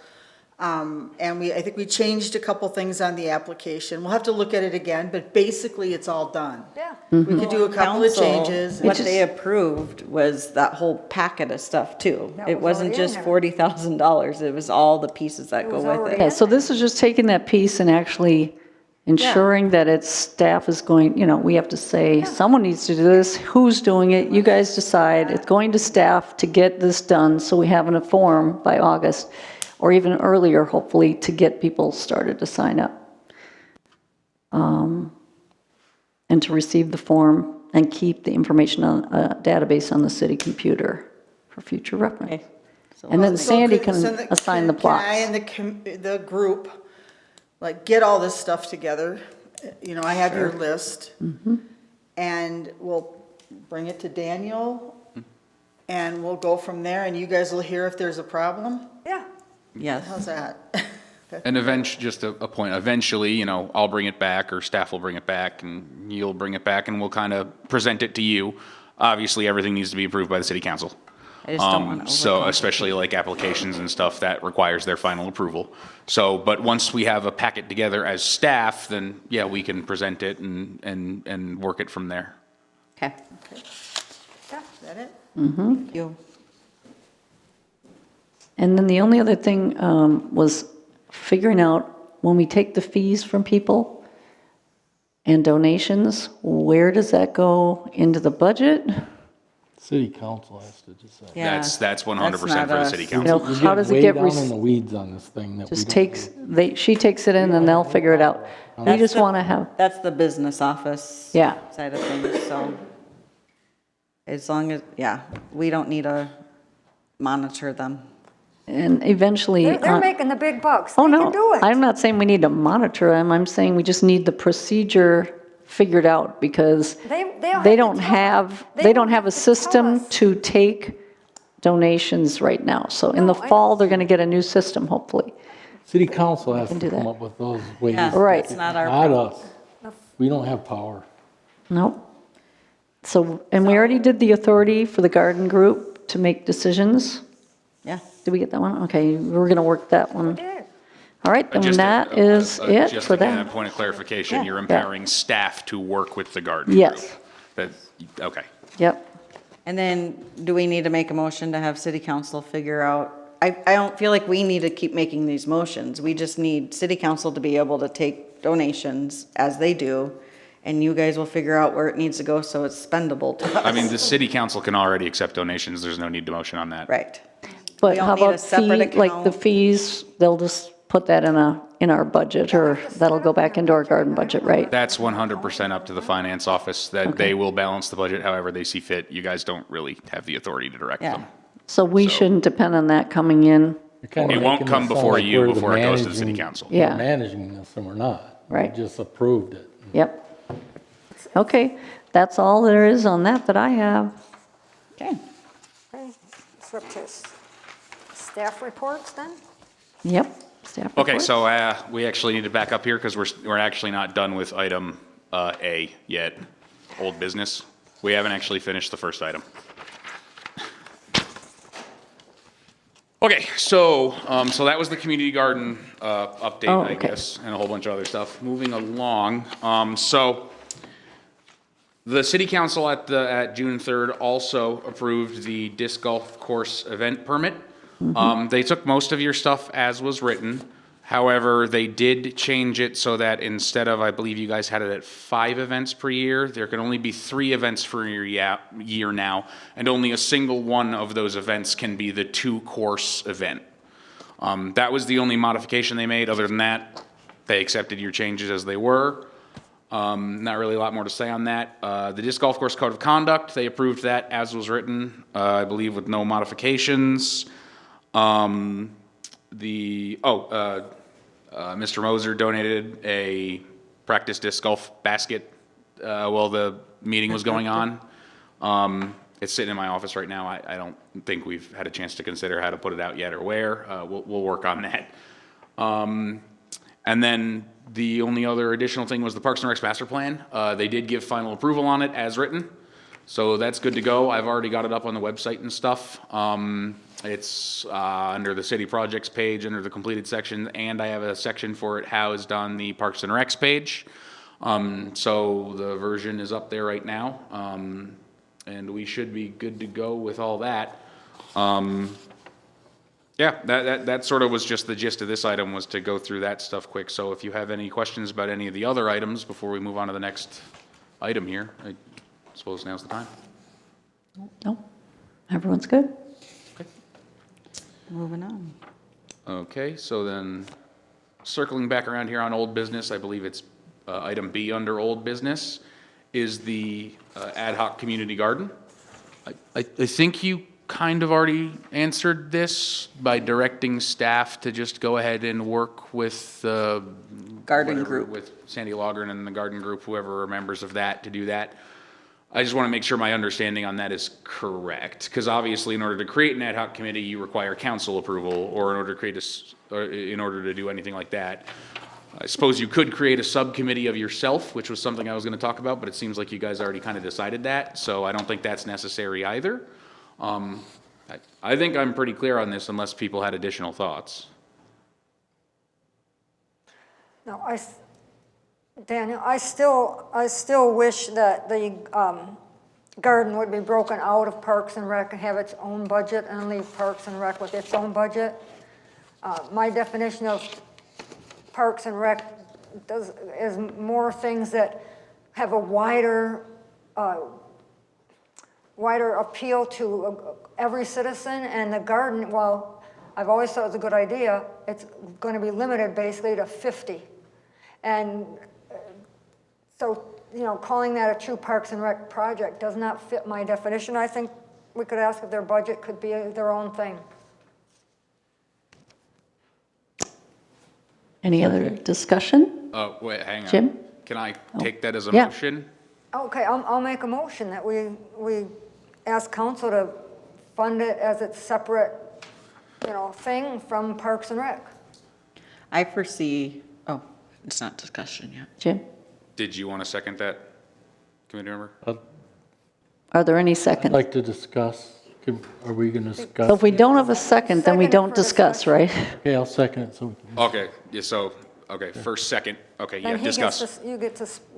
And I think we changed a couple things on the application. We'll have to look at it again, but basically it's all done. Yeah. We could do a couple of Council, changes. what they approved was that whole packet of stuff too. That It was wasn't already in just there. $40,000, it was all the pieces that go was with already it. Okay, so this is just taking that piece and actually ensuring that its staff is going, we have to say, someone needs to do this, who's doing it, you guys decide. It's going to staff to get this done, so we have a form by August, or even earlier, hopefully, to get people started to sign up. And to receive the form and keep the information on a database on the city computer for future reference. Okay. So And then So Sandy could- can so the- assign the Can I plots. and the group, get all this stuff together? I have your list. Mm-hmm. And we'll bring it to Daniel, and we'll go from there, and you guys will hear if there's a problem? Yeah. Yes. How's that? And just a point, eventually, I'll bring it back, or staff will bring it back, and you'll bring it back, and we'll kind of present it to you. Obviously, everything needs to be approved by the city council. I just don't want to So especially like applications and stuff, that requires their final approval. So, but once we have a packet together as staff, then yeah, we can present it and work it from there. Okay, Is that it? thank you. And then the only other thing was figuring out, when we take the fees from people and donations, where does that go into the budget? City council has to decide. Yeah. That's 100% for not the us. city You council. know, We're how does it way get, down in the weeds on this thing that we just don't. she takes it in and they'll figure it out. We That's just the- want to have, That's the business office. Yeah. Side of things, so. As long as, we don't need to monitor them. And eventually. They're making the big bucks. Oh, They no. can do it. I'm not saying we need to monitor them. I'm saying we just need the procedure figured out because they don't have a system to take donations right now. So in the No, I fall, they're going to get a new system, hopefully. City council has Can to do come that. up with those ways. Yeah, Right. it's not our Not problem. us. We don't have power. Nope. So, and we already did the authority for the garden group to make decisions. Yeah. Did we get that one? Okay, we're going to work that one. Did. All right, then Just that is it just for again, a that. point of clarification, Yeah. you're Yeah. empowering staff to work with the garden group. Yes. That, okay. Yep. And then, do we need to make a motion to have city council figure out? I don't feel like we need to keep making these motions. We just need city council to be able to take donations as they do, and you guys will figure out where it needs to go so it's spendable to us. I mean, the city council can already accept donations. There's no need to motion on that. Right. But We don't how need a about separate fee, like the account. fees, they'll just put that in our budget, or that'll go back into our garden budget, right? That's 100% up to the finance office, that they will balance the budget however they see fit. You guys don't really have the authority to direct Yeah. them. So we shouldn't depend on that coming in, You're kinda It won't making come it sound before like you, we're the before it goes to the city managing- council. Yeah. we're managing this, and we're not. Right. We just approved it. yep. Okay, that's all there is on that I have. Okay. Okay, so up to staff reports then? Yep, staff Okay, report. so we actually need to back up here because we're actually not done with item A yet, old business. We haven't actually finished the first item. Okay, so that was the community garden update, Oh, I okay. guess, and a whole bunch of other stuff. Moving along, so the city council at June 3rd also approved the disc golf course event permit. They took most of your stuff as was written. However, they did change it so that instead of, I believe you guys had it at 5 events per year, there can only be 3 events per year now, and only a single one of those events can be the 2-course event. That was the only modification they made. Other than that, they accepted your changes as they were. Not really a lot more to say on that. The disc golf course code of conduct, they approved that as was written, I believe with no modifications. Mr. Moser donated a practice disc golf basket while the meeting was going on. It's sitting in my office right now. I don't think we've had a chance to consider how to put it out yet or where. We'll work on that. And then the only other additional thing was the Parks and Recs master plan. They did give final approval on it as written. So that's good to go. I've already got it up on the website and stuff. It's under the city projects page, under the completed section, and I have a section for it housed on the Parks and Recs page. So the version is up there right now, and we should be good to go with all that. Yeah, that sort of was just the gist of this item, was to go through that stuff quick. So if you have any questions about any of the other items before we move on to the next item here, I suppose now's the time. No, everyone's good? Moving on. Okay, so then circling back around here on old business, I believe it's item B under old business, is the ad hoc community garden. I think you kind of already answered this by directing staff to just go ahead and work with the Garden whatever, group. with Sandy Logren and the garden group, whoever are members of that, to do that. I just want to make sure my understanding on that is correct, because obviously in order to create an ad hoc committee, you require council approval, or in order to create in order to do anything like that. I suppose you could create a subcommittee of yourself, which was something I was going to talk about, but it seems like you guys already kind of decided that, so I don't think that's necessary either. I think I'm pretty clear on this unless people had additional thoughts. No, Daniel, I still wish that the garden would be broken out of Parks and Rec and have its own budget and leave Parks and Rec with its own budget. My definition of Parks and Rec is more things that have a wider appeal to every citizen, and the garden, while I've always thought it was a good idea, it's going to be limited basically to 50. And so, calling that a true Parks and Rec project does not fit my definition. I think we could ask if their budget could be their own thing. Any other discussion? Oh, wait, hang on. Jim? Can I take that as a Yeah. motion? Okay, I'll make a motion that we ask council to fund it as its separate, thing from Parks and Rec. I foresee, oh, it's not discussion yet. Jim? Did you want to second that, committee member? Are there any I'd seconds? like to discuss, are we going to discuss? So if we don't have a second, then we Second don't for discuss, discussion. right? Okay, I'll second it so we can. Okay, yeah, so, okay, first, second, okay, yeah, Then he gets discuss. to, you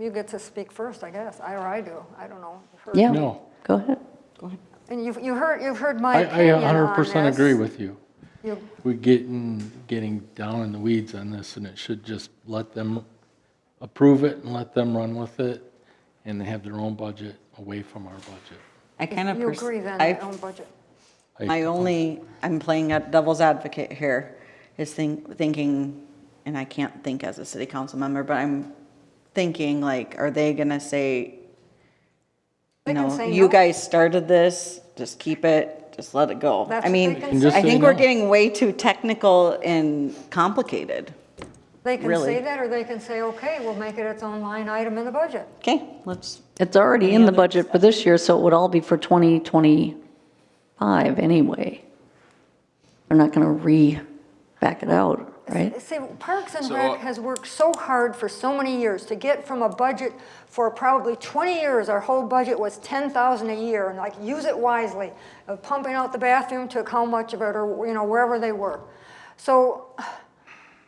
get to speak first, I guess, or I do, I don't know. Yeah, No. go ahead. And you've heard my I opinion on 100% agree this. with you. You- We're getting down in the weeds on this, and it should just let them approve it and let them run with it, and they have their own budget away from our budget. I kind of. You agree then, your own budget. I'm playing a devil's advocate here, is thinking, and I can't think as a city council member, but I'm thinking like, are they gonna say, They can say you no. guys started this, just keep it, just let it go. That's I what mean, they can say. I think we're no. getting way too technical and complicated. They can Really? say that, or they can say, okay, we'll make it its own line item in the budget. Okay, let's, It's already in the budget for this year, so it would all be for 2025 anyway. They're not going to back it out, right? See, Parks and So, Rec has worked so hard for so many years to get from a budget for probably 20 years, our whole budget was 10,000 a year, and like, use it wisely. Pumping out the bathroom took how much of it, or, wherever they were. So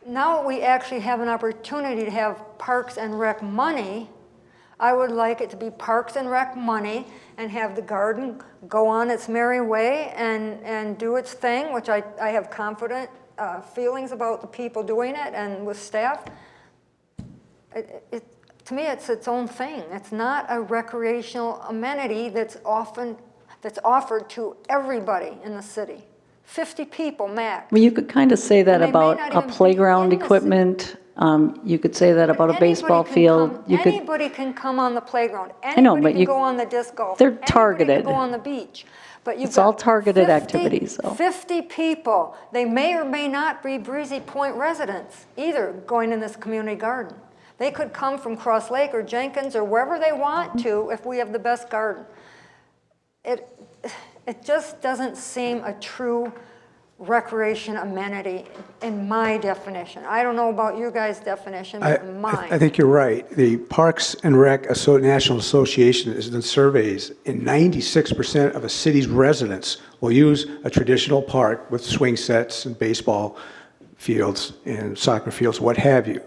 now we actually have an opportunity to have Parks and Rec money. I would like it to be Parks and Rec money and have the garden go on its merry way and do its thing, which I have confident feelings about the people doing it and with staff. To me, it's its own thing. It's not a recreational amenity that's offered to everybody in the city. 50 people max. Well, you could kind of say that And they may about not a even be playground in the city. equipment. You could say that about a baseball field. You could, Anybody can come on the playground. know, but Anybody can you- go on the disc golf. they're Anybody targeted. can go on the beach. But you've It's all got targeted 50 activities, though. 50 people. They may or may not be Breezy Point residents either going in this community garden. They could come from Cross Lake or Jenkins or wherever they want to if we have the best garden. It just doesn't seem a true recreation amenity in my definition. I don't know about your guys' definition, but mine. I think you're right. The Parks and Rec National Association has done surveys, and 96% of a city's residents will use a traditional park with swing sets and baseball fields and soccer fields, what have you.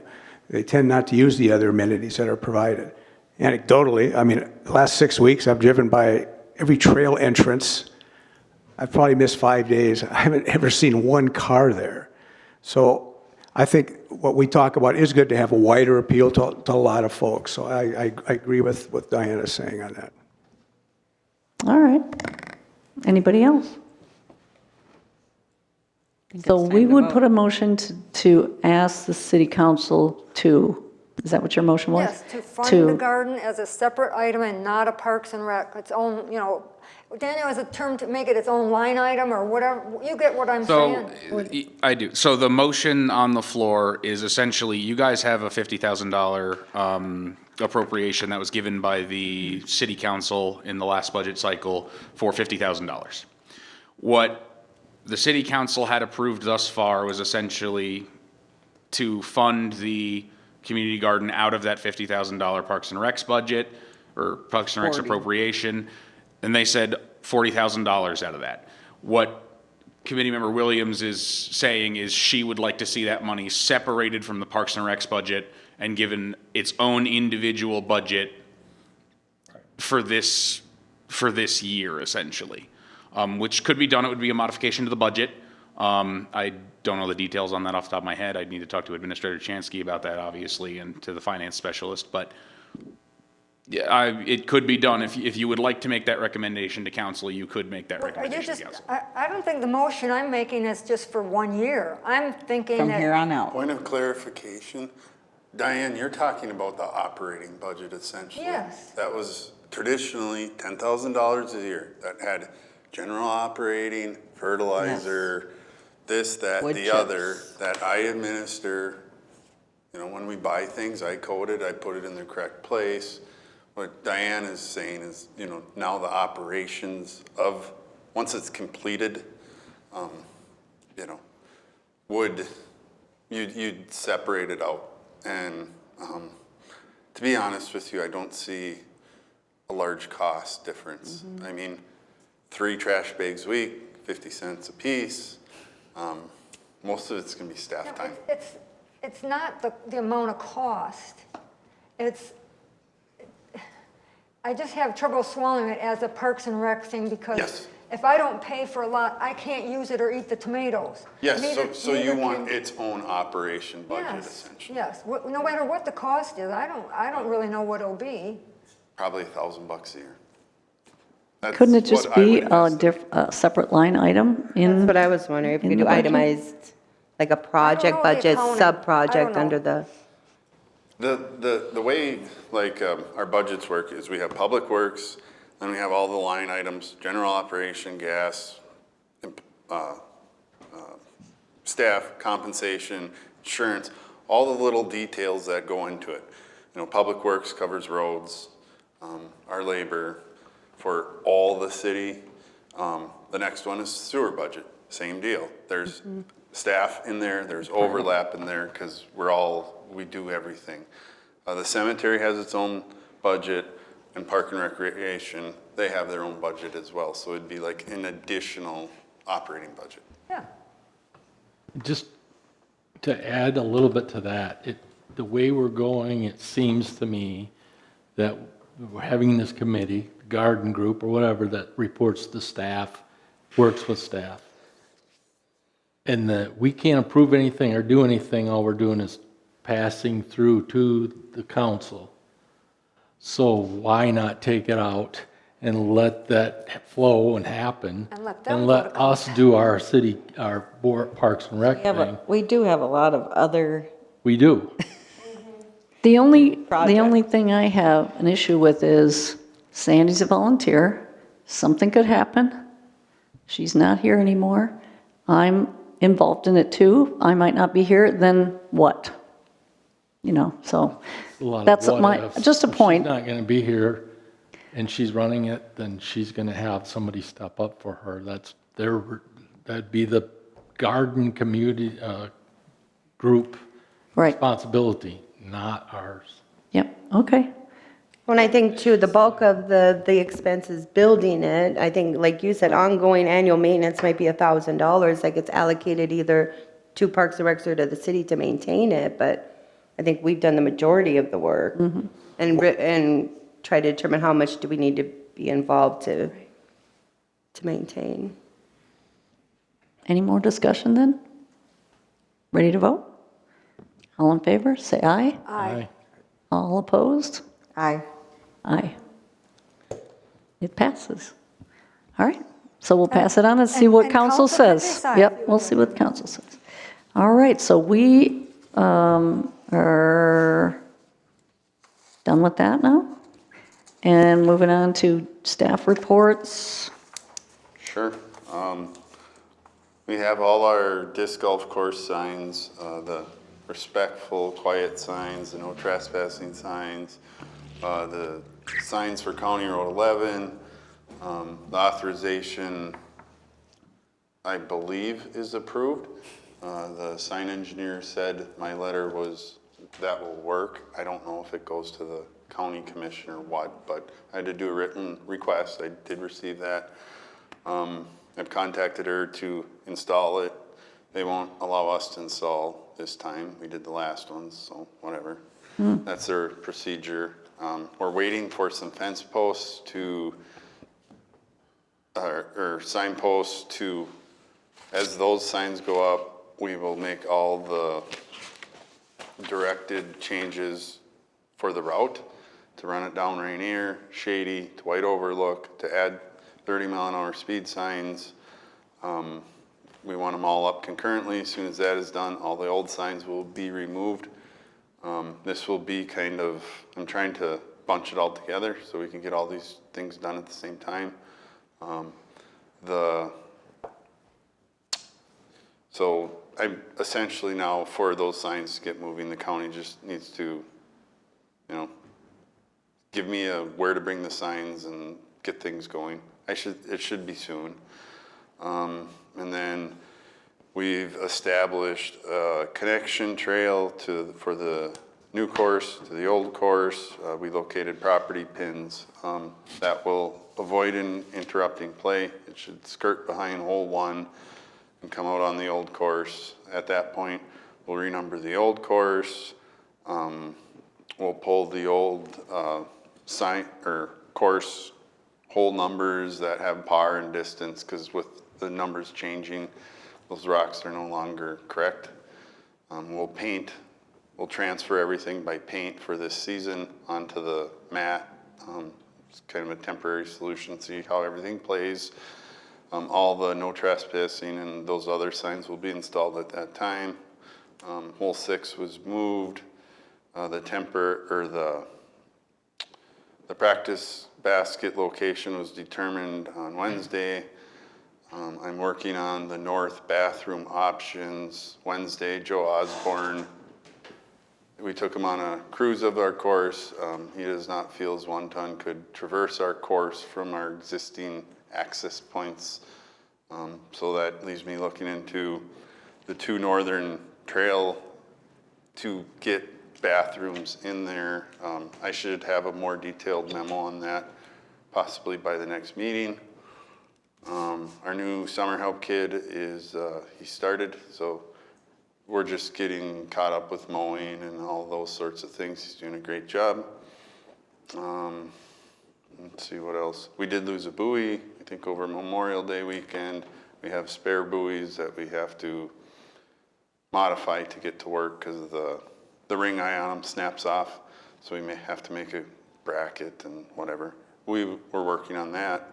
They tend not to use the other amenities that are provided. Anecdotally, I mean, the last 6 weeks, I've driven by every trail entrance. I've probably missed 5 days. I haven't ever seen one car there. So I think what we talk about is good to have a wider appeal to a lot of folks. So I agree with what Diana's saying on that. all right. Anybody else? So we would put a motion to ask the city council to, is that what your motion was? Yes, to fund the garden as a separate item and not a Parks and Rec, its own, Daniel has a term to make it its own line item or whatever, you get what I'm So, saying. I do. So the motion on the floor is essentially, you guys have a $50,000 appropriation that was given by the city council in the last budget cycle for $50,000. What the city council had approved thus far was essentially to fund the community garden out of that $50,000 Parks and Recs budget, or Parks and Recs 40. appropriation, and they said $40,000 out of that. What Committee Member Williams is saying is she would like to see that money separated from the Parks and Recs budget and given its own individual budget for this year, essentially. Which could be done, it would be a modification to the budget. I don't know the details on that off the top of my head. I'd need to talk to Administrator Chansky about that, obviously, and to the finance specialist, but yeah, it could be done. If you would like to make that recommendation to council, you could make that recommendation to council. I don't think the motion I'm making is just for 1 year. I'm thinking from that. here on out. Point of clarification, Diane, you're talking about the operating budget essentially. Yes. That was traditionally $10,000 a year. That had general operating, fertilizer, this, that, Wood the chips. other, that I administer You know, when we buy things, I code it, I put it in the correct place. What Diane is saying is, you know, now the operations of, once it's completed, you know, you'd separate it out. And to be honest with you, I don't see a large cost difference. I mean, 3 trash bags a week, 50 cents a piece. Most of it's gonna be staff time. It's not the amount of cost. I just have trouble swallowing it as a Parks and Rec thing because Yes. if I don't pay for a lot, I can't use it or eat the tomatoes. Yes, so you Neither want can- its own operation budget Yes, essentially. yes. No matter what the cost is, I don't really know what it'll be. Probably $1,000 a year. That's Couldn't it just what I be would a estimate. a separate line item That's in? what I was wondering, if you in could do the budget? itemized, like a project the budget, accounting. I sub-project don't under know. the, The way, like, our budgets work is we have public works, then we have all the line items, general operation, gas, staff, compensation, insurance, all the little details that go into it. You know, public works covers roads, our labor for all the city. The next one is sewer budget, same deal. There's staff in there, there's overlap in there, because we do everything. The cemetery has its own budget, and Park and Recreation, they have their own budget as well, so it'd be like an additional operating budget. Yeah. Just to add a little bit to that, the way we're going, it seems to me that we're having this committee, garden group or whatever, that reports to staff, works with staff. And that we can't approve anything or do anything, all we're doing is passing through to the council. So why not take it out and let that flow and happen? And let them And go let to us do our city, our board, Parks and Rec thing. We do have a lot of other, We do. The only Project. thing I have an issue with is Sandy's a volunteer. Something could happen. She's not here anymore. I'm involved in it too. I might not be here, then what? You know, so A lot of that's what my, ifs. just a If point. she's not going to be here and she's running it, then she's going to have somebody step up for her. That'd be the garden community group Right, responsibility, not ours. yep, okay. when I think too, the bulk of the expenses building it, I think, like you said, ongoing annual maintenance might be $1,000, like it's allocated either to Parks and Recs or to the city to maintain it, but I think we've done the majority of the work. And try to determine how much do we need to be involved to maintain. Any more discussion then? Ready to vote? All in favor, say aye. Aye. All opposed? aye. Aye. It passes. All right, so we'll pass it on and see what and council council can says. decide. Yep, we'll see what council says. All right, so we are done with that now? And moving on to staff reports. Sure. We have all our disc golf course signs, the respectful, quiet signs, the no trespassing signs, the signs for County Road 11, the authorization, I believe, is approved. The sign engineer said my letter that will work. I don't know if it goes to the county commission or what, but I had to do a written request. I did receive that. I've contacted her to install it. They won't allow us to install this time. We did the last ones, so whatever. That's their procedure. We're waiting for some fence posts or signposts to, as those signs go up, we will make all the directed changes for the route to run it down Rainier, Shady, to White Overlook, to add 30-mile-an-hour speed signs. We want them all up concurrently. As soon as that is done, all the old signs will be removed. This will be kind of, I'm trying to bunch it all together so we can get all these things done at the same time. So I'm essentially now, for those signs to get moving, the county just needs to, give me where to bring the signs and get things going. It should be soon. And then we've established a connection trail for the new course to the old course. We located property pins that will avoid interrupting play. It should skirt behind hole 1 and come out on the old course. At that point, we'll renumber the old course. We'll pull the old sign or course hole numbers that have par and distance, because with the numbers changing, those rocks are no longer correct. We'll transfer everything by paint for this season onto the mat. It's kind of a temporary solution, see how everything plays. All the no trespassing and those other signs will be installed at that time. Hole 6 was moved. The practice basket location was determined on Wednesday. I'm working on the north bathroom options. Wednesday, Joe Osborne, we took him on a cruise of our course. He does not feel his 1-ton could traverse our course from our existing access points. So that leaves me looking into the 2 northern trail to get bathrooms in there. I should have a more detailed memo on that possibly by the next meeting. Our new summer help kid he started, so we're just getting caught up with mowing and all those sorts of things. He's doing a great job. Let's see what else. We did lose a buoy, I think over Memorial Day weekend. We have spare buoys that we have to modify to get to work because the ring eye on them snaps off. So we may have to make a bracket and whatever. We're working on that.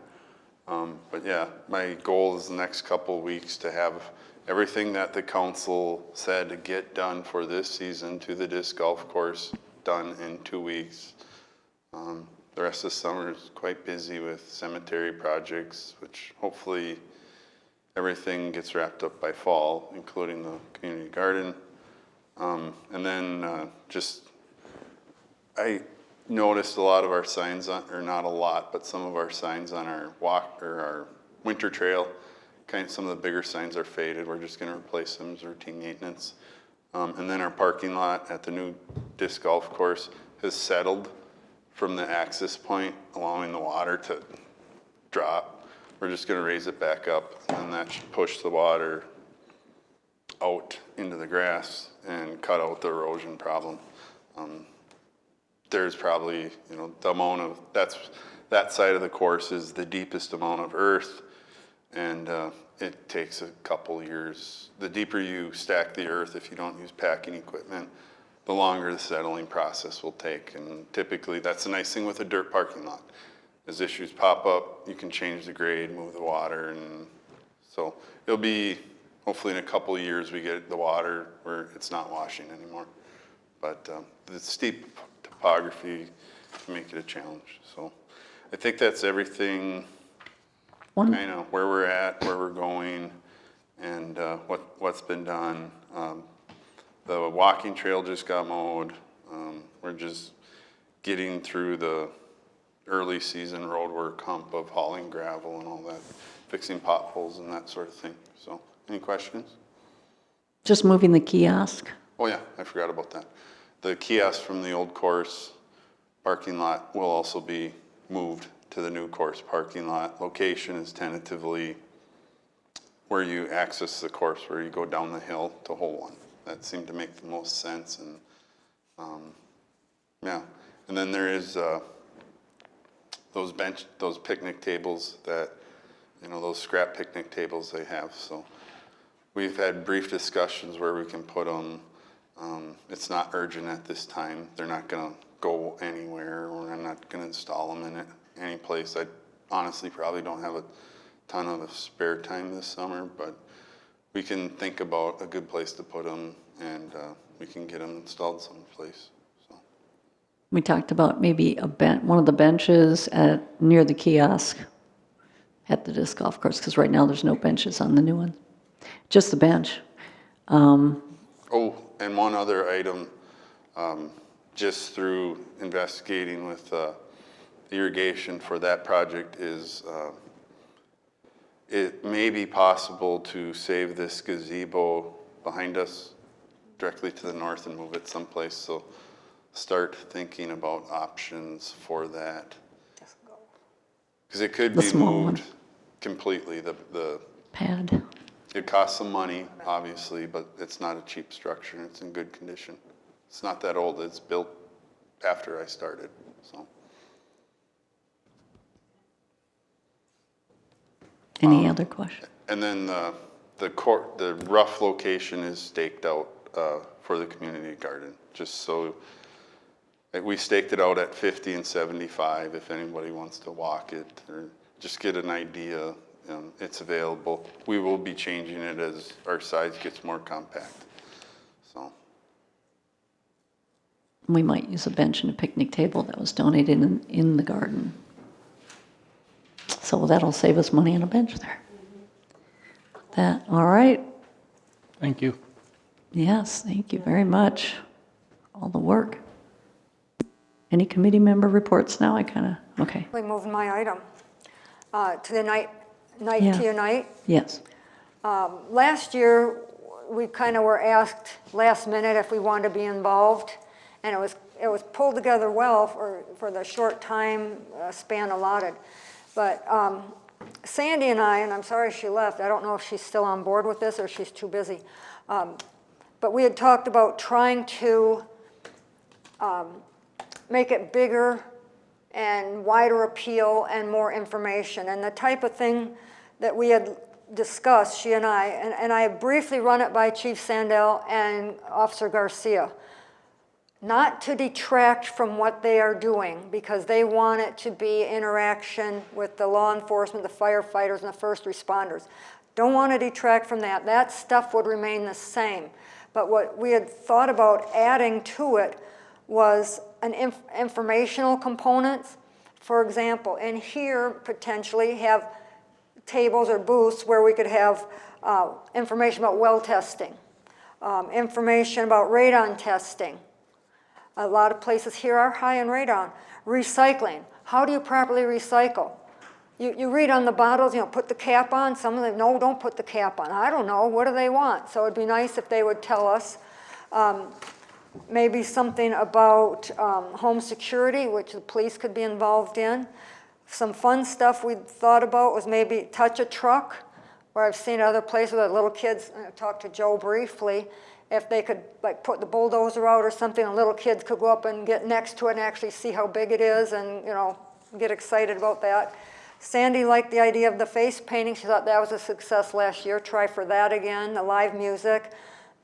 But yeah, my goal is the next couple of weeks to have everything that the council said to get done for this season to the disc golf course done in 2 weeks. The rest of the summer is quite busy with cemetery projects, which hopefully everything gets wrapped up by fall, including the community garden. And then I noticed a lot of our signs or not a lot, but some of our signs on our our winter trail, some of the bigger signs are faded. We're just gonna replace them as routine maintenance. And then our parking lot at the new disc golf course has settled from the access point, allowing the water to drop. We're just gonna raise it back up, and that should push the water out into the grass and cut out the erosion problem. There's probably, the amount of, that side of the course is the deepest amount of earth, and it takes a couple years. The deeper you stack the earth, if you don't use packing equipment, the longer the settling process will take. And typically, that's the nice thing with a dirt parking lot. As issues pop up, you can change the grade, move the water, and so it'll be, hopefully in a couple of years, we get the water where it's not washing anymore. But the steep topography can make it a challenge. So I think that's everything, kind of where we're at, where we're going, and what's been done. The walking trail just got mowed. We're just getting through the early season road work hump of hauling gravel and all that, fixing potholes and that sort of thing. So, any questions? Just moving the kiosk. Oh yeah, I forgot about that. The kiosk from the old course parking lot will also be moved to the new course parking lot. Location is tentatively where you access the course, where you go down the hill to hole 1. That seemed to make the most sense. And yeah, and then there is those picnic tables that, those scrap picnic tables they have. So we've had brief discussions where we can put them. It's not urgent at this time. They're not going to go anywhere. We're not going to install them in any place. I honestly probably don't have a ton of spare time this summer, but we can think about a good place to put them, and we can get them installed someplace. So. We talked about maybe one of the benches near the kiosk at the disc golf course, because right now there's no benches on the new one. Just the bench. Oh, and one other item, just through investigating with irrigation for that project is it may be possible to save this gazebo behind us directly to the north and move it someplace. So start thinking about options for that. Because it could The be small one. moved completely. Pad. It costs some money, obviously, but it's not a cheap structure and it's in good condition. It's not that old. It's built after I started, so. Any other questions? And then the rough location is staked out for the community garden, just so, we staked it out at 50 and 75 if anybody wants to walk it or just get an idea. It's available. We will be changing it as our size gets more compact, so. We might use a bench and a picnic table that was donated in the garden. So that'll save us money on a bench there. All right. Thank you. Yes, thank you very much. All the work. Any committee member reports now? Okay. We moved my item to the night Yeah. to unite. Yes. Last year, we kind of were asked last minute if we wanted to be involved, and it was pulled together well for the short time span allotted. But Sandy and I'm sorry she left. I don't know if she's still on board with this or she's too busy. But we had talked about trying to make it bigger and wider appeal and more information. And the type of thing that we had discussed, she and I briefly run it by Chief Sandell and Officer Garcia. Not to detract from what they are doing, because they want it to be interaction with the law enforcement, the firefighters, and the first responders. Don't want to detract from that. That stuff would remain the same. But what we had thought about adding to it was an informational component. For example, in here, potentially have tables or booths where we could have information about well testing, information about radon testing. A lot of places here are high in radon. Recycling. How do you properly recycle? You read on the bottles, put the cap on. Some of them, no, don't put the cap on. I don't know. What do they want? So it'd be nice if they would tell us. Maybe something about home security, which the police could be involved in. Some fun stuff we thought about was maybe touch a truck, where I've seen other places where little kids, I talked to Joe briefly, if they could like put the bulldozer out or something, and little kids could go up and get next to it and actually see how big it is and, get excited about that. Sandy liked the idea of the face painting. She thought that was a success last year. Try for that again, the live music,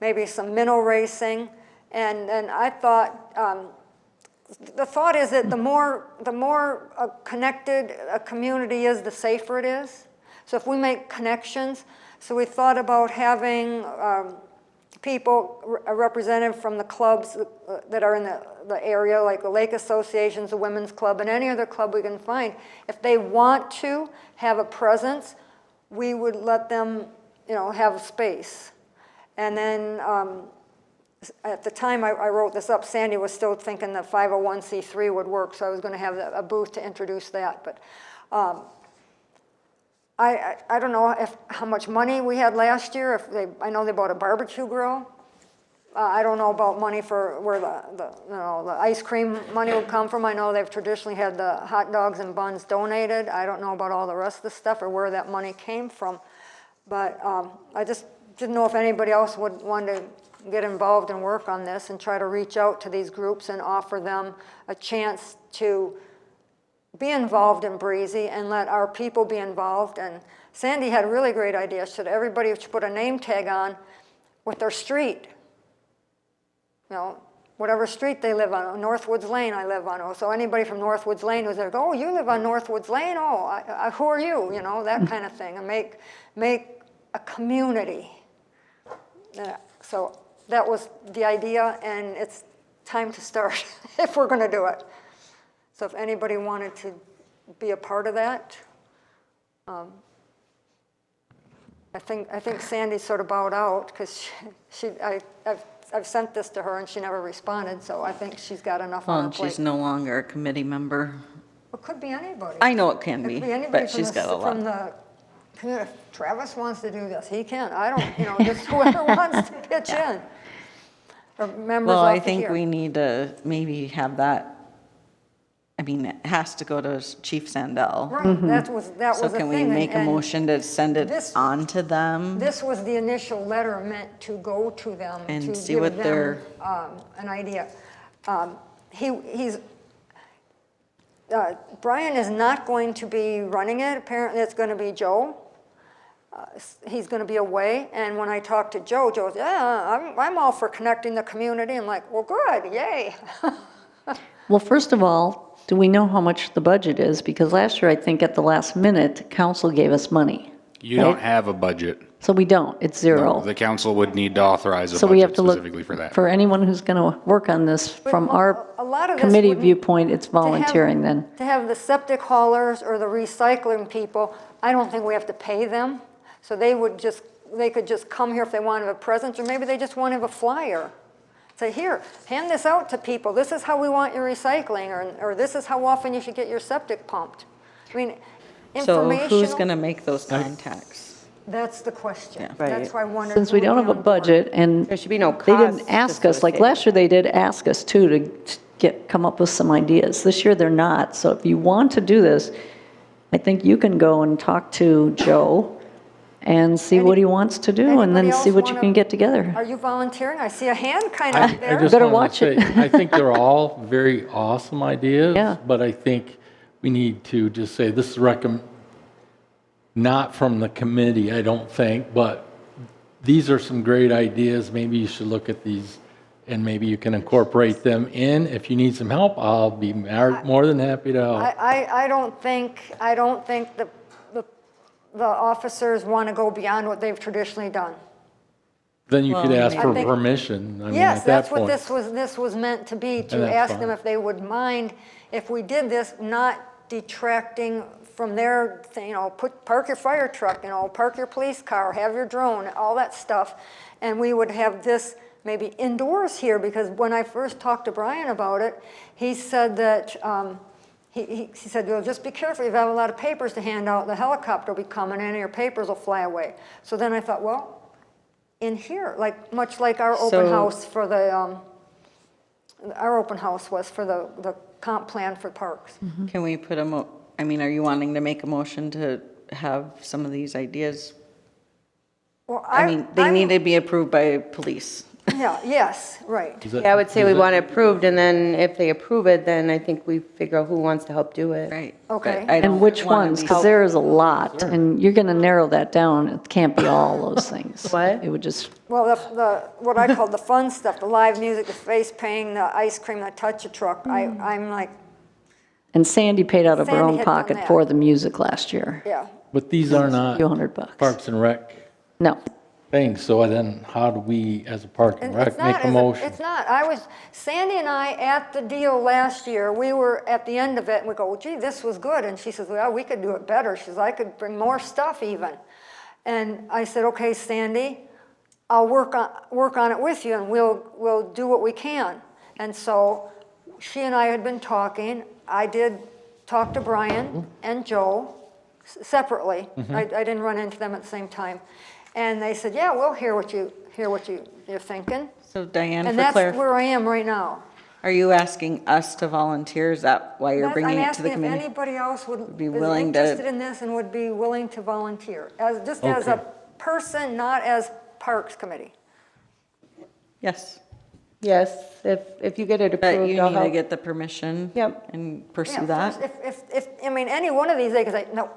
maybe some minnow racing. And I thought, the thought is that the more connected a community is, the safer it is. So if we make connections, so we thought about having people, a representative from the clubs that are in the area, like the Lake Associations, the Women's Club, and any other club we can find. If they want to have a presence, we would let them, have a space. And then at the time I wrote this up, Sandy was still thinking the 501c3 would work, so I was going to have a booth to introduce that. But I don't know how much money we had last year. I know they bought a barbecue grill. I don't know about money for where the ice cream money would come from. I know they've traditionally had the hot dogs and buns donated. I don't know about all the rest of the stuff or where that money came from. But I just didn't know if anybody else would want to get involved and work on this and try to reach out to these groups and offer them a chance to be involved in Breezy and let our people be involved. And Sandy had a really great idea. She said everybody should put a name tag on with their street. Whatever street they live on. Northwoods Lane I live on. So anybody from Northwoods Lane was there, oh, you live on Northwoods Lane? Oh, who are you? That kind of thing. And make a community. So that was the idea, and it's time to start if we're going to do it. So if anybody wanted to be a part of that, I think Sandy sort of bowed out because I've sent this to her and she never responded, so I think she's got enough on her Well, plate. she's no longer a committee member. It could be anybody. I know it can It be, could be anybody but from she's got a from lot. the community. If Travis wants to do this, he can. I don't, just whoever wants to pitch in. Or members Well, I off think here. we need to maybe have that, I mean, it has to go to Chief Sandell. Right, that was the So thing. can we make a and motion to send it this- on to them? This was the initial letter meant to go to them. And to see give what them, their- An idea. Brian is not going to be running it. Apparently, it's going to be Joe. He's going to be away. And when I talked to Joe, Joe said, yeah, I'm all for connecting the community. I'm like, well, good, yay. Well, first of all, do we know how much the budget is? Because last year, I think at the last minute, council gave us money. You don't Right. have a budget. So we don't, it's zero. The council would need to authorize a So we have budget to look, specifically for that. for anyone who's going to work on this, from our a lot of this committee wouldn't- viewpoint, it's To have- volunteering then. To have the septic haulers or the recycling people, I don't think we have to pay them. So they could just come here if they wanted a present, or maybe they just want to have a flyer. Say, here, hand this out to people. This is how we want your recycling, or this is how often you should get your septic pumped. I mean, So informational. who's gonna make those contacts? That's the question. Yeah. That's why I wondered. Since we who would don't be have a on board. budget, and There should be no they didn't cost ask us, like associated. last year they did ask us too to come up with some ideas. This year they're not. So if you want to do this, I think you can go and talk to Joe and see what he wants to do, and then Anybody see else what you wanna- can get together. Are you volunteering? I see a hand kind I of there. just Better wanted to watch it. say, I think they're all very awesome ideas. Yeah. But I think we need to just say, this is not from the committee, I don't think, but these are some great ideas. Maybe you should look at these, and maybe you can incorporate them in. If you need some help, I'll be more than happy to help. I don't think the officers want to go beyond what they've traditionally done. Then you could ask I for think- permission, I mean, Yes, at that that's what point. this was meant to be, And to that's ask fine. them if they would mind if we did this, not detracting from their thing, park your fire truck, park your police car, have your drone, all that stuff. And we would have this maybe indoors here, because when I first talked to Brian about it, he said that, he said, well, just be careful, you have a lot of papers to hand out, the helicopter will be coming in and your papers will fly away. So then I thought, well, in here, much like our open So- house for the, our open house was for the comp plan for parks. Can we put I mean, are you wanting to make a motion to have some of these ideas? Well, I mean, they I'm- need to be approved by police. Yeah, yes, right. Is that- Yeah, I would say we is that- want it approved, and then if they approve it, then I think we figure out who wants to help do it. Right. Okay. But I don't And which wanna ones, be- because there is a lot, and you're going to narrow that down. It can't be all those things. What? It would just, Well, what I call the fun stuff, the live music, the face painting, the ice cream, the touch-a-truck, I'm like, and Sandy paid out of her Sandy own had done pocket that. for the music last year. yeah. But these are not Few $100. Parks and Rec No. things, so then how do we, as a Park and And Rec, it's make not, a motion? it's not. Sandy and I, at the deal last year, we were at the end of it, and we go, well, gee, this was good. And she says, well, we could do it better. She says, I could bring more stuff even. And I said, okay, Sandy, I'll work on it with you, and we'll do what we can. And so she and I had been talking. I did talk to Brian and Joe separately. I didn't run into them at the same time. And they said, yeah, we'll hear what you're thinking. So Diane, And for that's clarification, where I am right now. are you asking us to volunteer? Is that why you're bringing it to the I'm asking committee? if anybody else would Be is willing to- interested in this and would be willing to volunteer, just as a Okay. person, not as Parks Committee. Yes, Yes, if you get it but approved, you I'll need to help. get the permission. Yep. And Yeah, pursue that. first, if, I mean, any one of these, they could say, no,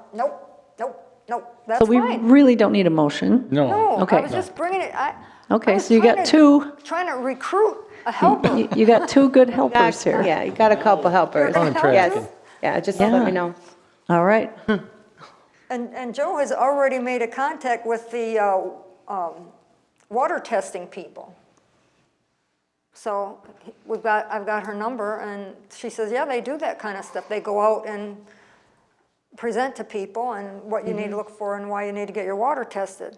that's So we fine. really don't need a motion. No, I Okay. was just bringing it, I Okay, was so you got trying to- two. Trying to recruit a helper. You got two good helpers here. Yeah, you got a couple helpers. Contracted. Yes, yeah, just let Yeah. me know. All right. And Joe has already made a contact with the water testing people. So I've got her number, and she says, yeah, they do that kind of stuff. They go out and present to people and what you need to look for and why you need to get your water tested.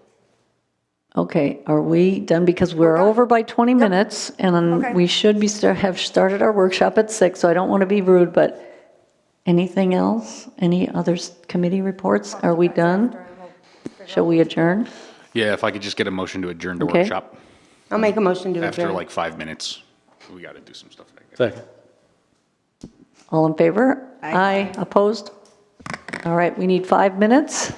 Okay, are we done? Because we're over by 20 minutes, and then Okay. we should be, have started our workshop at 6, so I don't want to be rude, but anything else? Any other committee reports? Are we done? Shall we adjourn? Yeah, if I could just get a motion to adjourn to Okay. workshop I'll make a motion to after adjourn. like 5 minutes. We got to do some stuff. Second. All in favor? Aye. Opposed? All right, we need 5 minutes.